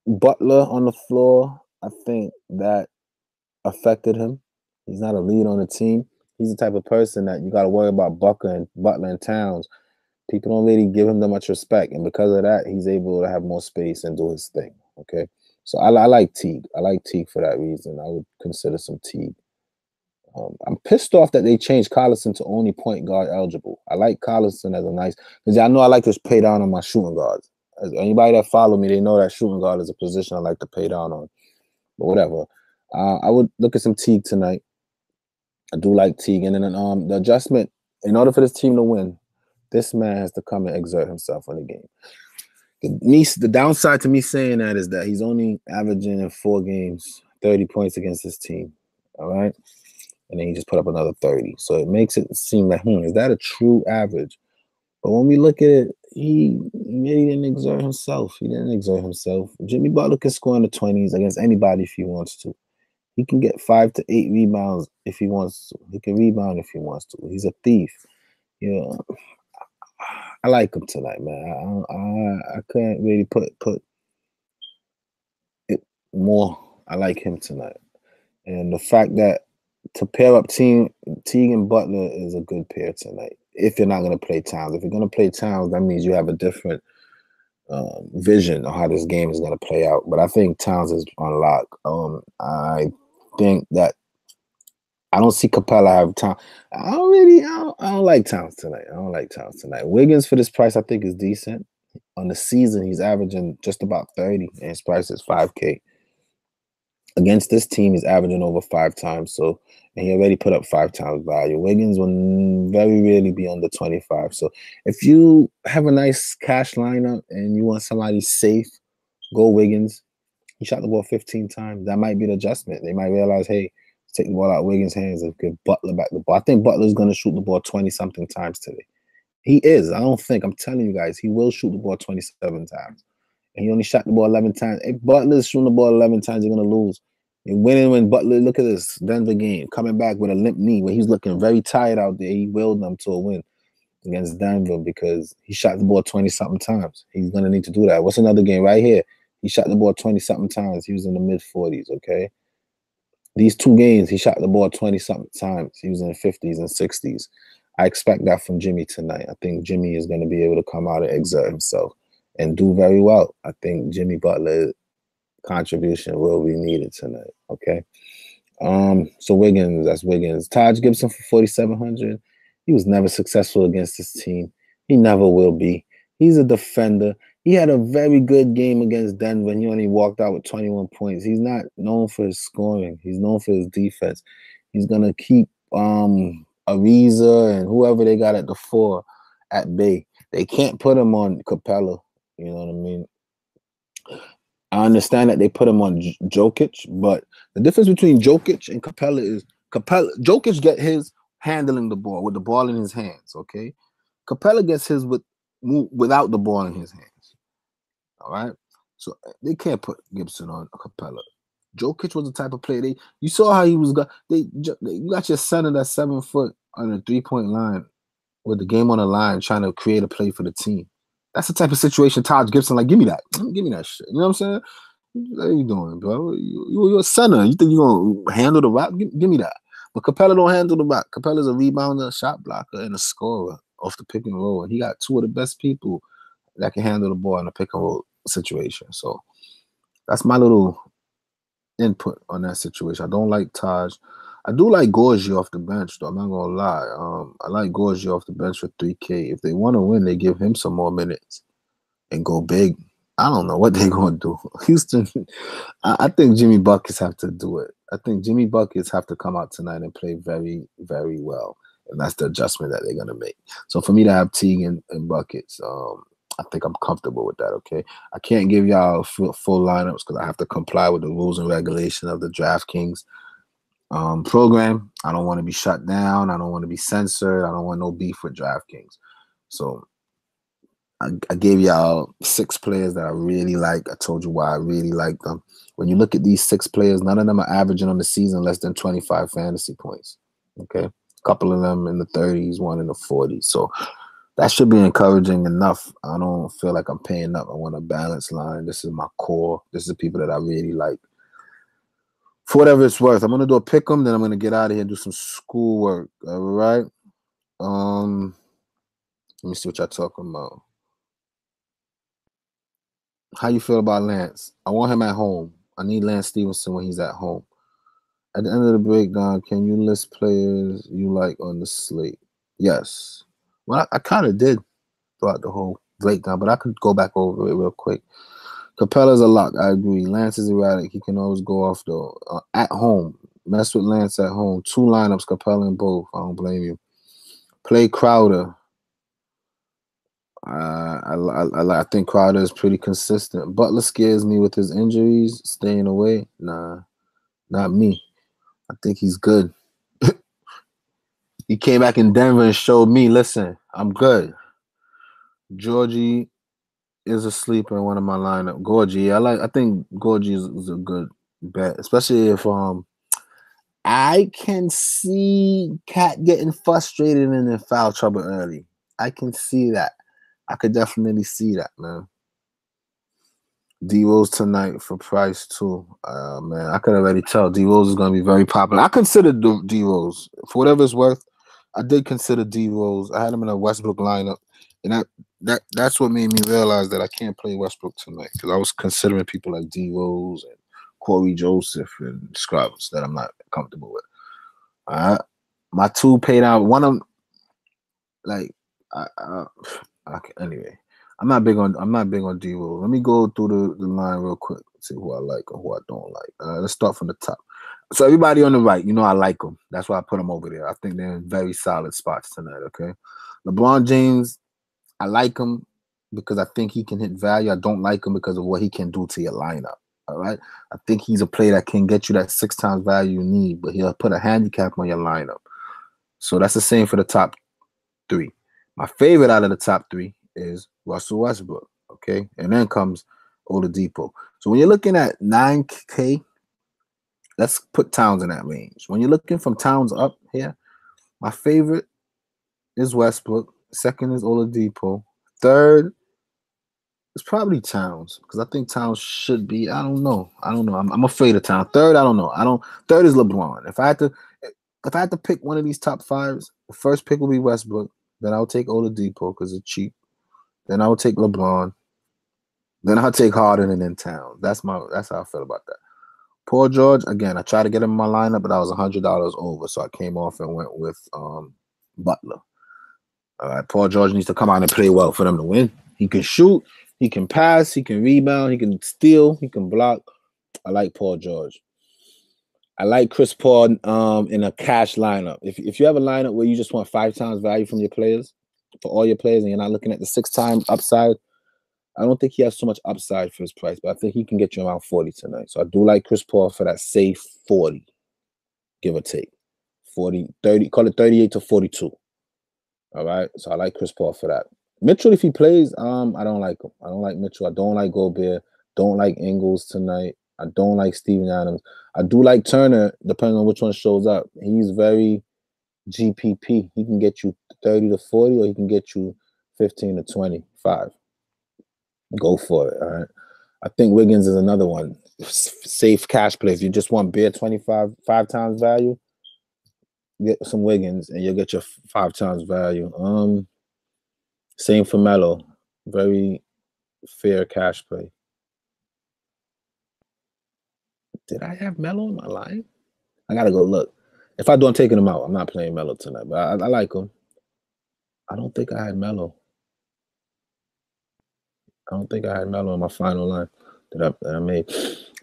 Butler on the floor, I think that affected him. He's not a lead on the team. He's the type of person that you got to worry about Butler and Towns. People don't really give him that much respect, and because of that, he's able to have more space and do his thing. Okay, so I like Teague. I like Teague for that reason. I would consider some Teague. I'm pissed off that they changed Collison to only point guard eligible. I like Collison as a nice, because I know I like to pay down on my shooting guards. As anybody that follow me, they know that shooting guard is a position I like to pay down on. But whatever. I would look at some Teague tonight. I do like Teague. And then the adjustment, in order for this team to win, this man has to come and exert himself in the game. The downside to me saying that is that he's only averaging in 4 games 30 points against this team. All right? And then he just put up another 30. So it makes it seem like, is that a true average? But when we look at it, he really didn't exert himself. He didn't exert himself. Jimmy Butler can score in the 20s against anybody if he wants to. He can get 5 to 8 rebounds if he wants to. He can rebound if he wants to. He's a thief. You know, I like him tonight, man. I couldn't really put it more. I like him tonight. And the fact that to pair up Teague and Butler is a good pair tonight. If you're not going to play Towns. If you're going to play Towns, that means you have a different vision of how this game is going to play out. But I think Towns is on lock. I think that I don't see Capella have time. I don't like Towns tonight. I don't like Towns tonight. Wiggins for this price I think is decent. On the season, he's averaging just about 30, and his price is $5K. Against this team, he's averaging over 5 times. So, and he already put up 5 times value. Wiggins will very rarely be under 25. So, if you have a nice cash lineup and you want somebody safe, go Wiggins. He shot the ball 15 times. That might be the adjustment. They might realize, hey, take the ball out of Wiggins' hands and give Butler back the ball. I think Butler's going to shoot the ball 20-something times today. He is. I'm telling you guys, he will shoot the ball 27 times. And he only shot the ball 11 times. If Butler's shooting the ball 11 times, you're going to lose. And winning when Butler, look at this, Denver game, coming back with a limp knee where he's looking very tired out there. He willed them to a win against Denver because he shot the ball 20-something times. He's going to need to do that. What's another game right here? He shot the ball 20-something times. He was in the mid-40s, okay? These 2 games, he shot the ball 20-something times. He was in the 50s and 60s. I expect that from Jimmy tonight. I think Jimmy is going to be able to come out and exert himself and do very well. I think Jimmy Butler's contribution will be needed tonight, okay? So Wiggins, that's Wiggins. Taj Gibson for 4,700. He was never successful against this team. He never will be. He's a defender. He had a very good game against Denver, and he only walked out with 21 points. He's not known for his scoring. He's known for his defense. He's going to keep Ariza and whoever they got at the 4 at bay. They can't put him on Capella. You know what I mean? I understand that they put him on Jokic, but the difference between Jokic and Capella is Jokic get his handling the ball with the ball in his hands, okay? Capella gets his without the ball in his hands. All right, so they can't put Gibson on Capella. Jokic was the type of player you saw how he was. You got your center that's 7 foot on a 3-point line with the game on the line, trying to create a play for the team. That's the type of situation Taj Gibson like. Give me that shit. You know what I'm saying? What are you doing, bro? You're a center. You think you're gonna handle the rock? Give me that. But Capella don't handle the rock. Capella's a rebounder, shot blocker, and a scorer off the pick and roll. And he got 2 of the best people that can handle the ball in a pick and roll situation. So that's my little input on that situation. I don't like Taj. I do like Gorgie off the bench, though. I'm not gonna lie. I like Gorgie off the bench for 3K. If they want to win, they give him some more minutes and go big. I don't know what they're gonna do. Houston, I think Jimmy Buckets have to do it. I think Jimmy Buckets have to come out tonight and play very, very well. And that's the adjustment that they're gonna make. So for me to have Teague and Buckets, I think I'm comfortable with that, okay? I can't give y'all full lineups because I have to comply with the rules and regulations of the Draftkings program. I don't want to be shut down. I don't want to be censored. I don't want no beef with Draftkings. So I gave y'all 6 players that I really like. I told you why I really like them. When you look at these 6 players, none of them are averaging on the season less than 25 fantasy points, okay? A couple of them in the 30s, one in the 40s. So That should be encouraging enough. I don't feel like I'm paying up. I want a balanced line. This is my core. This is the people that I really like. For whatever it's worth, I'm gonna do a pick 'em, then I'm gonna get out of here and do some schoolwork. All right. Let me see what y'all talking about. How you feel about Lance? I want him at home. I need Lance Stephenson when he's at home. At the end of the breakdown, can you list players you like on the slate? Yes. Well, I kind of did throughout the whole breakdown, but I could go back over it real quick. Capella's a lock. I agree. Lance is erratic. He can always go off, though. At home. Mess with Lance at home. 2 lineups, Capella and both. I don't blame you. Play Crowder. I think Crowder is pretty consistent. Butler scares me with his injuries, staying away. Nah, not me. I think he's good. He came back in Denver and showed me, listen, I'm good. Georgie is a sleeper in one of my lineup. Gorgie, I think Gorgie is a good bet, especially if I can see Cat getting frustrated and in foul trouble early. I can see that. I could definitely see that, man. D-Rose tonight for Price, too. Man, I could already tell D-Rose is going to be very popular. I consider D-Rose. For whatever it's worth, I did consider D-Rose. I had him in a Westbrook lineup. And that's what made me realize that I can't play Westbrook tonight, because I was considering people like D-Rose and Corey Joseph and Scrubs that I'm not comfortable with. All right. My 2 paid out. One of them, like, okay, anyway. I'm not big on D-Rose. Let me go through the line real quick, see who I like and who I don't like. Let's start from the top. So everybody on the right, you know I like them. That's why I put them over there. I think they're in very solid spots tonight, okay? LeBron James, I like him because I think he can hit value. I don't like him because of what he can do to your lineup, all right? I think he's a player that can get you that 6 times value you need, but he'll put a handicap on your lineup. So that's the same for the top 3. My favorite out of the top 3 is Russell Westbrook, okay? And then comes Oladipo. So when you're looking at 9K, let's put Towns in that range. When you're looking from Towns up here, my favorite is Westbrook. Second is Oladipo. Third is probably Towns, because I think Towns should be. I don't know. I'm afraid of Towns. Third, I don't know. Third is LeBron. If I had to pick one of these top 5s, the first pick will be Westbrook. Then I'll take Oladipo because it's cheap. Then I would take LeBron. Then I'll take Harden and then Towns. That's how I feel about that. Paul George, again, I tried to get him in my lineup, but I was $100 over, so I came off and went with Butler. All right, Paul George needs to come out and play well for them to win. He can shoot, he can pass, he can rebound, he can steal, he can block. I like Paul George. I like Chris Paul in a cash lineup. If you have a lineup where you just want 5 times value from your players, for all your players, and you're not looking at the 6 times upside, I don't think he has so much upside for his price, but I think he can get you around 40 tonight. So I do like Chris Paul for that safe 40, give or take. 40, 30, call it 38 to 42. All right. So I like Chris Paul for that. Mitchell, if he plays, I don't like him. I don't like Mitchell. I don't like Gobert. Don't like Ingles tonight. I don't like Steven Adams. I do like Turner, depending on which one shows up. He's very GPP. He can get you 30 to 40, or he can get you 15 to 25. Go for it. All right. I think Wiggins is another one. Safe cash play. If you just want bare 5 times value, get some Wiggins and you'll get your 5 times value. Same for Melo. Very fair cash play. Did I have Melo in my line? I gotta go look. If I do, I'm taking him out. I'm not playing Melo tonight, but I like him. I don't think I had Melo. I don't think I had Melo in my final line that I made.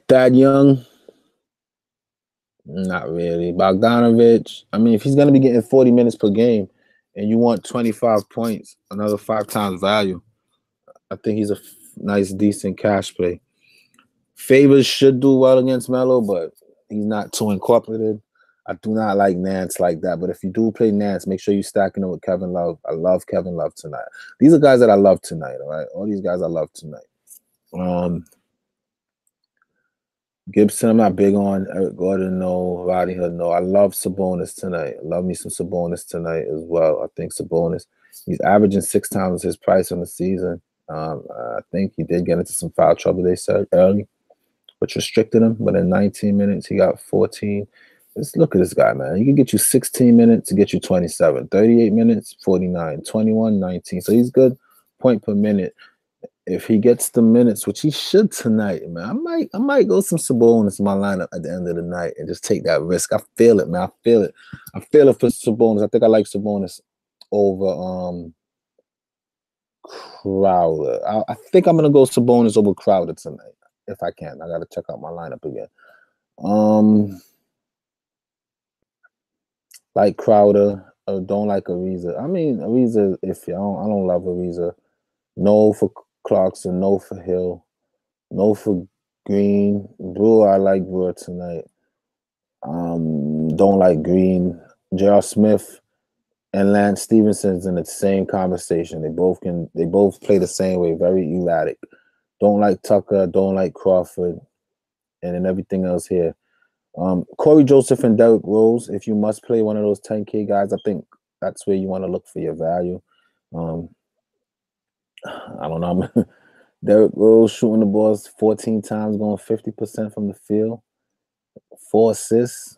Thad Young, not really. Bogdanovich, I mean, if he's going to be getting 40 minutes per game and you want 25 points, another 5 times value, I think he's a nice, decent cash play. Favors should do well against Melo, but he's not too incorporated. I do not like Nance like that, but if you do play Nance, make sure you're stacking it with Kevin Love. I love Kevin Love tonight. These are guys that I love tonight, all right? All these guys I love tonight. Gibson, I'm not big on. Eric Gordon, no. Roddy Hood, no. I love Sabonis tonight. I love me some Sabonis tonight as well. I think Sabonis, he's averaging 6 times his price on the season. I think he did get into some foul trouble, they said, early, which restricted him. But in 19 minutes, he got 14. Let's look at this guy, man. He can get you 16 minutes to get you 27. 38 minutes, 49. 21, 19. So he's good point per minute. If he gets the minutes, which he should tonight, man, I might go some Sabonis in my lineup at the end of the night and just take that risk. I feel it, man. I feel it. I feel it for Sabonis. I think I like Sabonis over Crowder. I think I'm gonna go Sabonis over Crowder tonight if I can. I gotta check out my lineup again. Like Crowder, don't like Ariza. I mean, Ariza, if you I don't love Ariza. No for Clarkson, no for Hill, no for Green. Brewer, I like Brewer tonight. Don't like Green. J.R. Smith and Lance Stevenson's in the same conversation. They both play the same way, very erratic. Don't like Tucker, don't like Crawford, and then everything else here. Corey Joseph and Derrick Rose, if you must play one of those 10K guys, I think that's where you want to look for your value. I don't know. Derrick Rose shooting the balls 14 times, going 50% from the field. 4 assists.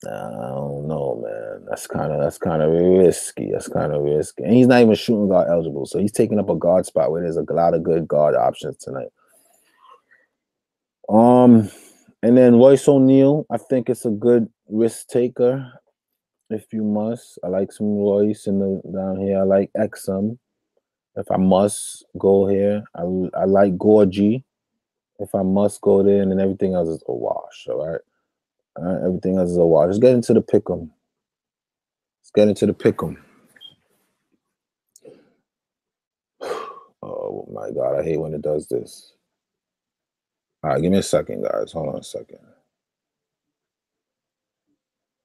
I don't know, man. That's kind of risky. That's kind of risky. And he's not even shooting guard eligible, so he's taking up a guard spot where there's a lot of good guard options tonight. And then Royce O'Neal, I think it's a good risk taker. If you must, I like some Royce down here. I like Exum. If I must go here, I like Gorgie. If I must go there, and then everything else is a wash. All right, everything else is a wash. Let's get into the pick'em. Oh my God, I hate when it does this. All right, give me a second, guys. Hold on a second.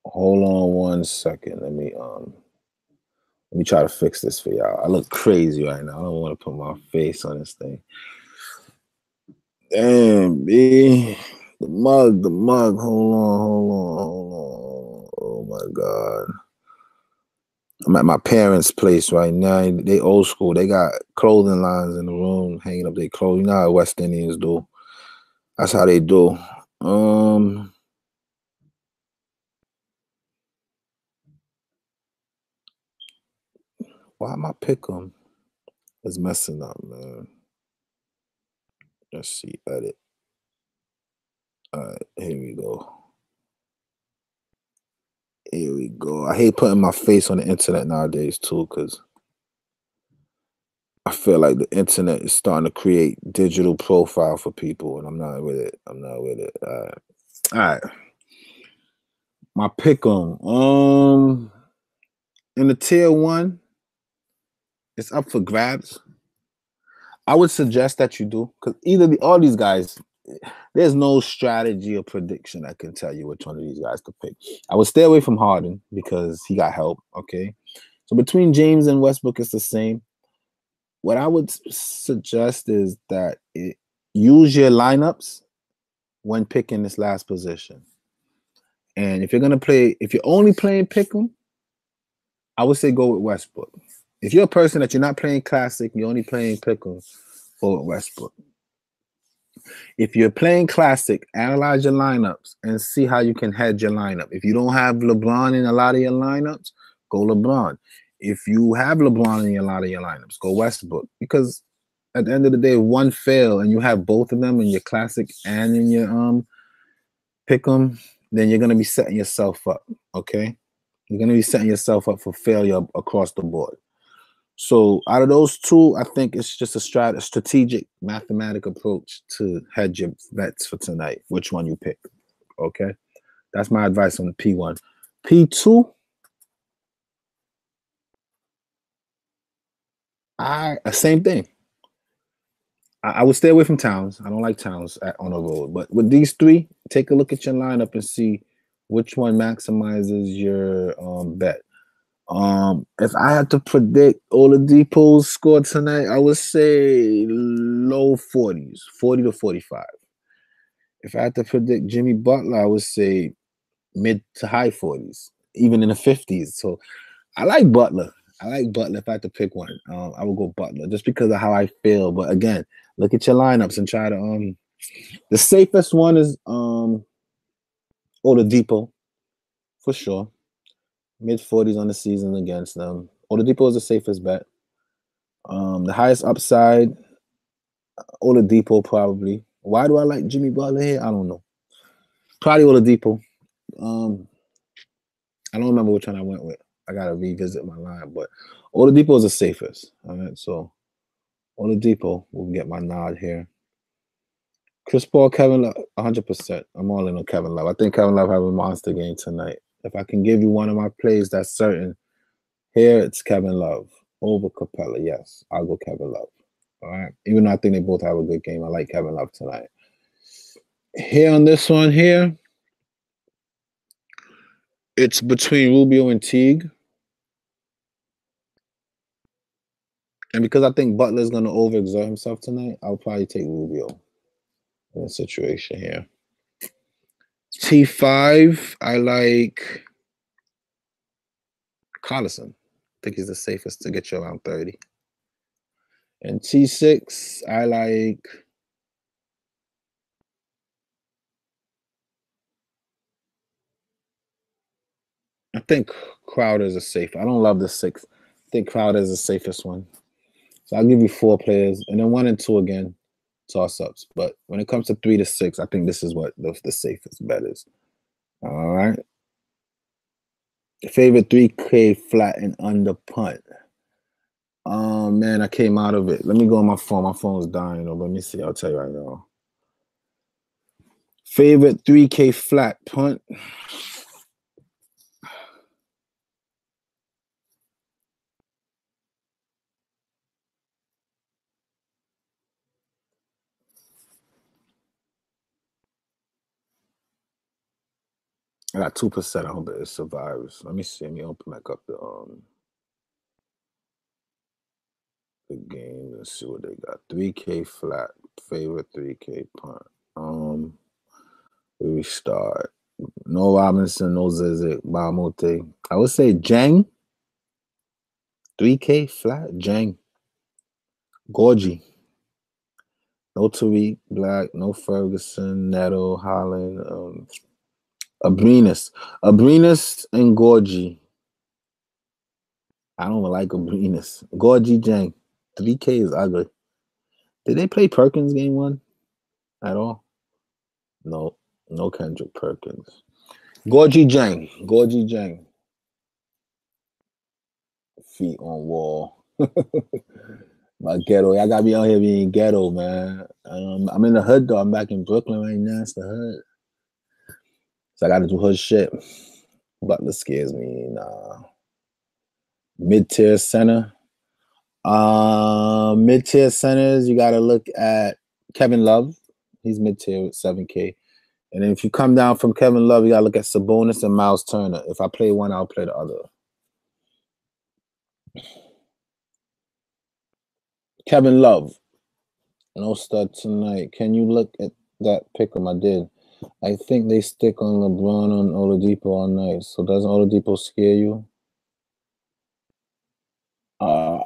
Hold on 1 second. Let me try to fix this for y'all. I look crazy right now. I don't want to put my face on this thing. Damn, B. The mug. Hold on. Oh my God. I'm at my parents' place right now. They old school. They got clothing lines in the room, hanging up their clothes. You know how West Indians do. That's how they do. Why my pick'em is messing up, man? Let's see, edit. All right, here we go. I hate putting my face on the internet nowadays too, because I feel like the internet is starting to create digital profile for people, and I'm not with it. All right. My pick'em. In the tier 1, it's up for grabs. I would suggest that you do, because all these guys, there's no strategy or prediction that can tell you which one of these guys to pick. I would stay away from Harden because he got help. Okay, so between James and Westbrook, it's the same. What I would suggest is that use your lineups when picking this last position. And if you're only playing pick'em, I would say go with Westbrook. If you're a person that you're not playing classic, you're only playing pick'em, go with Westbrook. If you're playing classic, analyze your lineups and see how you can hedge your lineup. If you don't have LeBron in a lot of your lineups, go LeBron. If you have LeBron in a lot of your lineups, go Westbrook. Because at the end of the day, if one fail and you have both of them in your classic and in your pick'em, then you're gonna be setting yourself up. Okay, you're gonna be setting yourself up for failure across the board. So out of those two, I think it's just a strategic, mathematic approach to hedge your bets for tonight, which one you pick. Okay, that's my advice on the P1. P2, same thing. I would stay away from Towns. I don't like Towns on the road. But with these 3, take a look at your lineup and see which one maximizes your bet. If I had to predict Oladipo's score tonight, I would say low 40s, 40 to 45. If I had to predict Jimmy Butler, I would say mid to high 40s, even in the 50s. So I like Butler. I like Butler. If I had to pick one, I would go Butler just because of how I feel. But again, look at your lineups and try to the safest one is Oladipo for sure. Mid 40s on the season against them. Oladipo is the safest bet. The highest upside, Oladipo probably. Why do I like Jimmy Butler here? I don't know. Probably Oladipo. I don't remember which one I went with. I gotta revisit my line, but Oladipo is the safest. All right, so Oladipo will get my nod here. Chris Paul, Kevin Love, 100%. I'm all in on Kevin Love. I think Kevin Love have a monster game tonight. If I can give you one of my plays that's certain, here it's Kevin Love over Capella. Yes, I'll go Kevin Love. All right, even though I think they both have a good game, I like Kevin Love tonight. Here on this one here, it's between Rubio and Teague. And because I think Butler's going to overexert himself tonight, I'll probably take Rubio in this situation here. T5, I like Collison. I think he's the safest to get you around 30. And T6, I like I think Crowder's a safe. I don't love the 6. I think Crowder's the safest one. So I'll give you 4 players, and then 1 and 2 again, toss-ups. But when it comes to 3 to 6, I think this is what the safest bet is. All right. Favorite 3K flat and under punt. Oh, man, I came out of it. Let me go on my phone. My phone's dying. Let me see. I'll tell you right now. Favorite 3K flat punt. I got 2%. I hope it survives. Let me see. Let me open back up the game and see what they got. 3K flat. Favorite 3K punt. We start. No Robinson, no Zizek, Bahamote. I would say Jang. 3K flat. Jang. Gorgie. No Tariq Black, no Ferguson, Neto, Holland, Abrinas and Gorgie. I don't like Abrinas. Gorgie Jang. 3K is ugly. Did they play Perkins game 1 at all? No. No Kendrick Perkins. Gorgie Jang. Feet on wall. My ghetto. Y'all got me out here being ghetto, man. I'm in the hood, though. I'm back in Brooklyn right now. It's the hood. So I got to do hood shit. Butler scares me. Nah. Mid-tier center. Mid-tier centers, you got to look at Kevin Love. He's mid-tier with 7K. And then if you come down from Kevin Love, you got to look at Sabonis and Miles Turner. If I play one, I'll play the other. Kevin Love. No stud tonight. Can you look at that pick 'em? I did. I think they stick on LeBron on Oladipo all night. So doesn't Oladipo scare you? I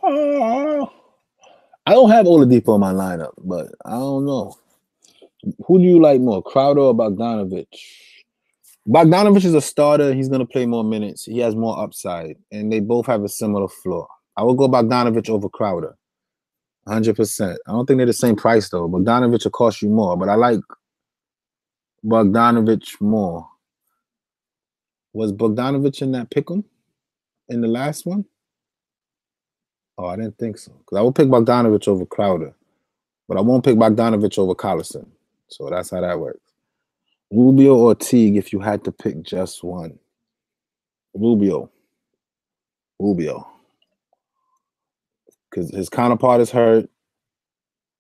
don't have Oladipo in my lineup, but I don't know. Who do you like more, Crowder or Bogdanovich? Bogdanovich is a starter. He's going to play more minutes. He has more upside, and they both have a similar floor. I would go Bogdanovich over Crowder, 100%. I don't think they're the same price, though. Bogdanovich will cost you more, but I like Bogdanovich more. Was Bogdanovich in that pick'em in the last one? Oh, I didn't think so. Because I would pick Bogdanovich over Crowder, but I won't pick Bogdanovich over Collison. So that's how that works. Rubio or Teague if you had to pick just one. Rubio. Because his counterpart is hurt.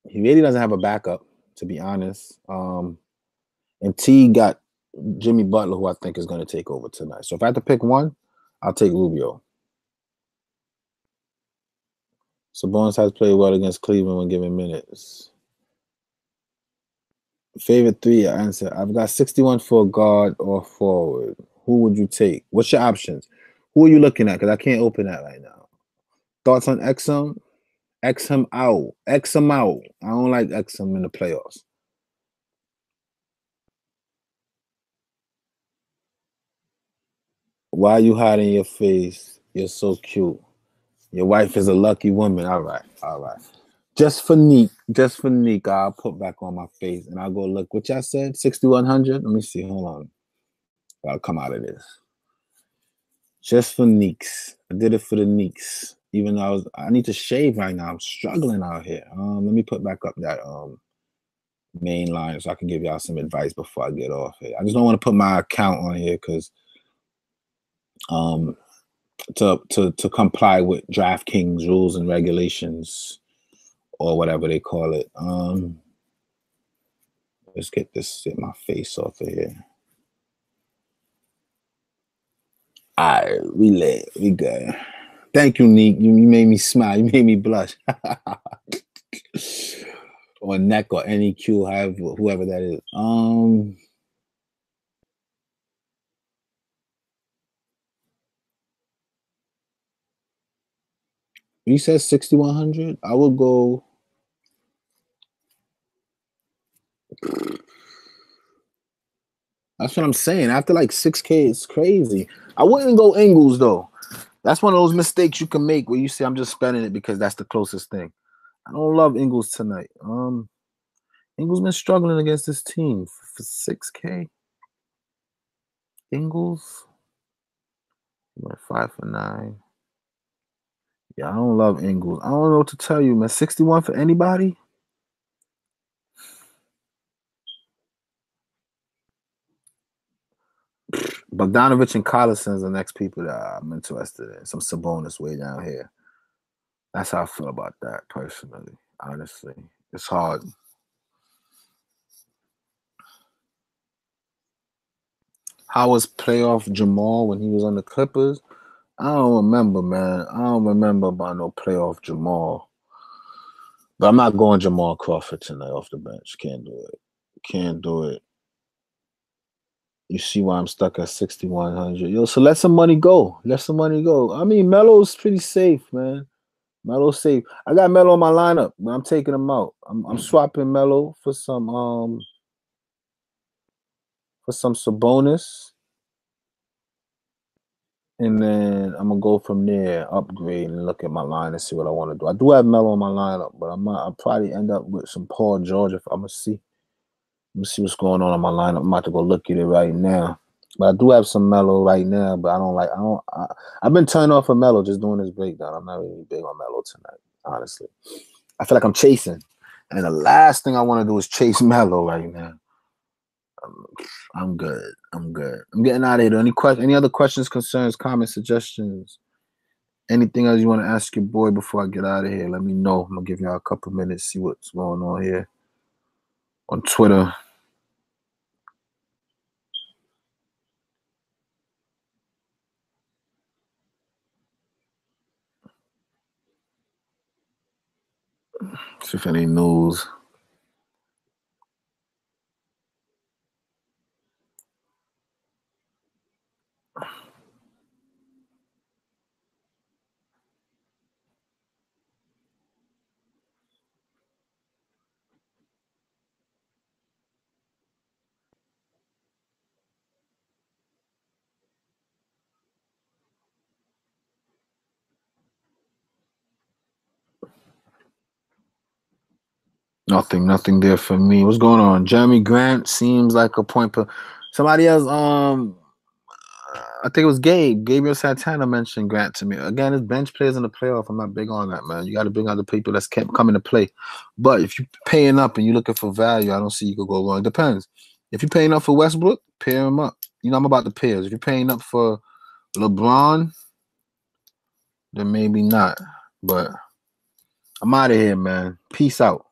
He really doesn't have a backup, to be honest. And Teague got Jimmy Butler, who I think is going to take over tonight. So if I had to pick one, I'll take Rubio. Sabonis has played well against Cleveland when given minutes. Favorite three answer. I've got 61 for a guard or forward. Who would you take? What's your options? Who are you looking at? Because I can't open that right now. Thoughts on Exum? Exum out. Exum out. I don't like Exum in the playoffs. Why are you hiding your face? You're so cute. Your wife is a lucky woman. All right. All right. Just for Neek, I'll put back on my face and I'll go look. What y'all said? 6,100? Let me see. Hold on. I'll come out of this. Just for Neeks. I did it for the Neeks. Even though I need to shave right now. I'm struggling out here. Let me put back up that main line so I can give y'all some advice before I get off here. I just don't want to put my account on here because to comply with Draftkings rules and regulations or whatever they call it. Let's get my face off of here. All right, we good. Thank you, Neek. You made me smile. You made me blush. Or neck or NEQ, whoever that is. You said 6,100. I would go. That's what I'm saying. After like 6K, it's crazy. I wouldn't go Ingles though. That's one of those mistakes you can make where you say I'm just spending it because that's the closest thing. I don't love Ingles tonight. Ingles been struggling against this team for 6K. Ingles went 5 for 9. Yeah, I don't love Ingles. I don't know what to tell you, man. 61 for anybody? Bogdanovich and Collison's the next people that I'm interested in. Some Sabonis way down here. That's how I feel about that personally. Honestly, it's hard. How was playoff Jamal when he was on the Clippers? I don't remember, man. I don't remember about no playoff Jamal. But I'm not going Jamal Crawford tonight off the bench. Can't do it. Can't do it. You see why I'm stuck at 6,100. Yo, so let some money go. Let some money go. I mean, Melo's pretty safe, man. Melo's safe. I got Melo on my lineup, but I'm taking him out. I'm swapping Melo for some Sabonis. And then I'm gonna go from there, upgrade, and look at my line and see what I want to do. I do have Melo on my lineup, but I'll probably end up with some Paul George if I'm gonna see. Let me see what's going on in my lineup. I'm about to go look at it right now. But I do have some Melo right now, but I've been turned off of Melo just doing this breakdown. I'm not really big on Melo tonight, honestly. I feel like I'm chasing. And the last thing I want to do is chase Melo right now. I'm good. I'm good. I'm getting out of here. Any other questions, concerns, comments, suggestions? Anything else you want to ask your boy before I get out of here? Let me know. I'm going to give y'all a couple minutes, see what's going on here on Twitter. See if any news. Nothing there for me. What's going on? Jeremy Grant seems like a point per somebody else. I think it was Gabriel Santana mentioned Grant to me. Again, it's bench players in the playoff. I'm not big on that, man. You got to bring out the people that's kept coming to play. But if you're paying up and you're looking for value, I don't see you could go wrong. It depends. If you're paying up for Westbrook, pair him up. You know, I'm about the pairs. If you're paying up for LeBron, then maybe not. But I'm out of here, man. Peace out.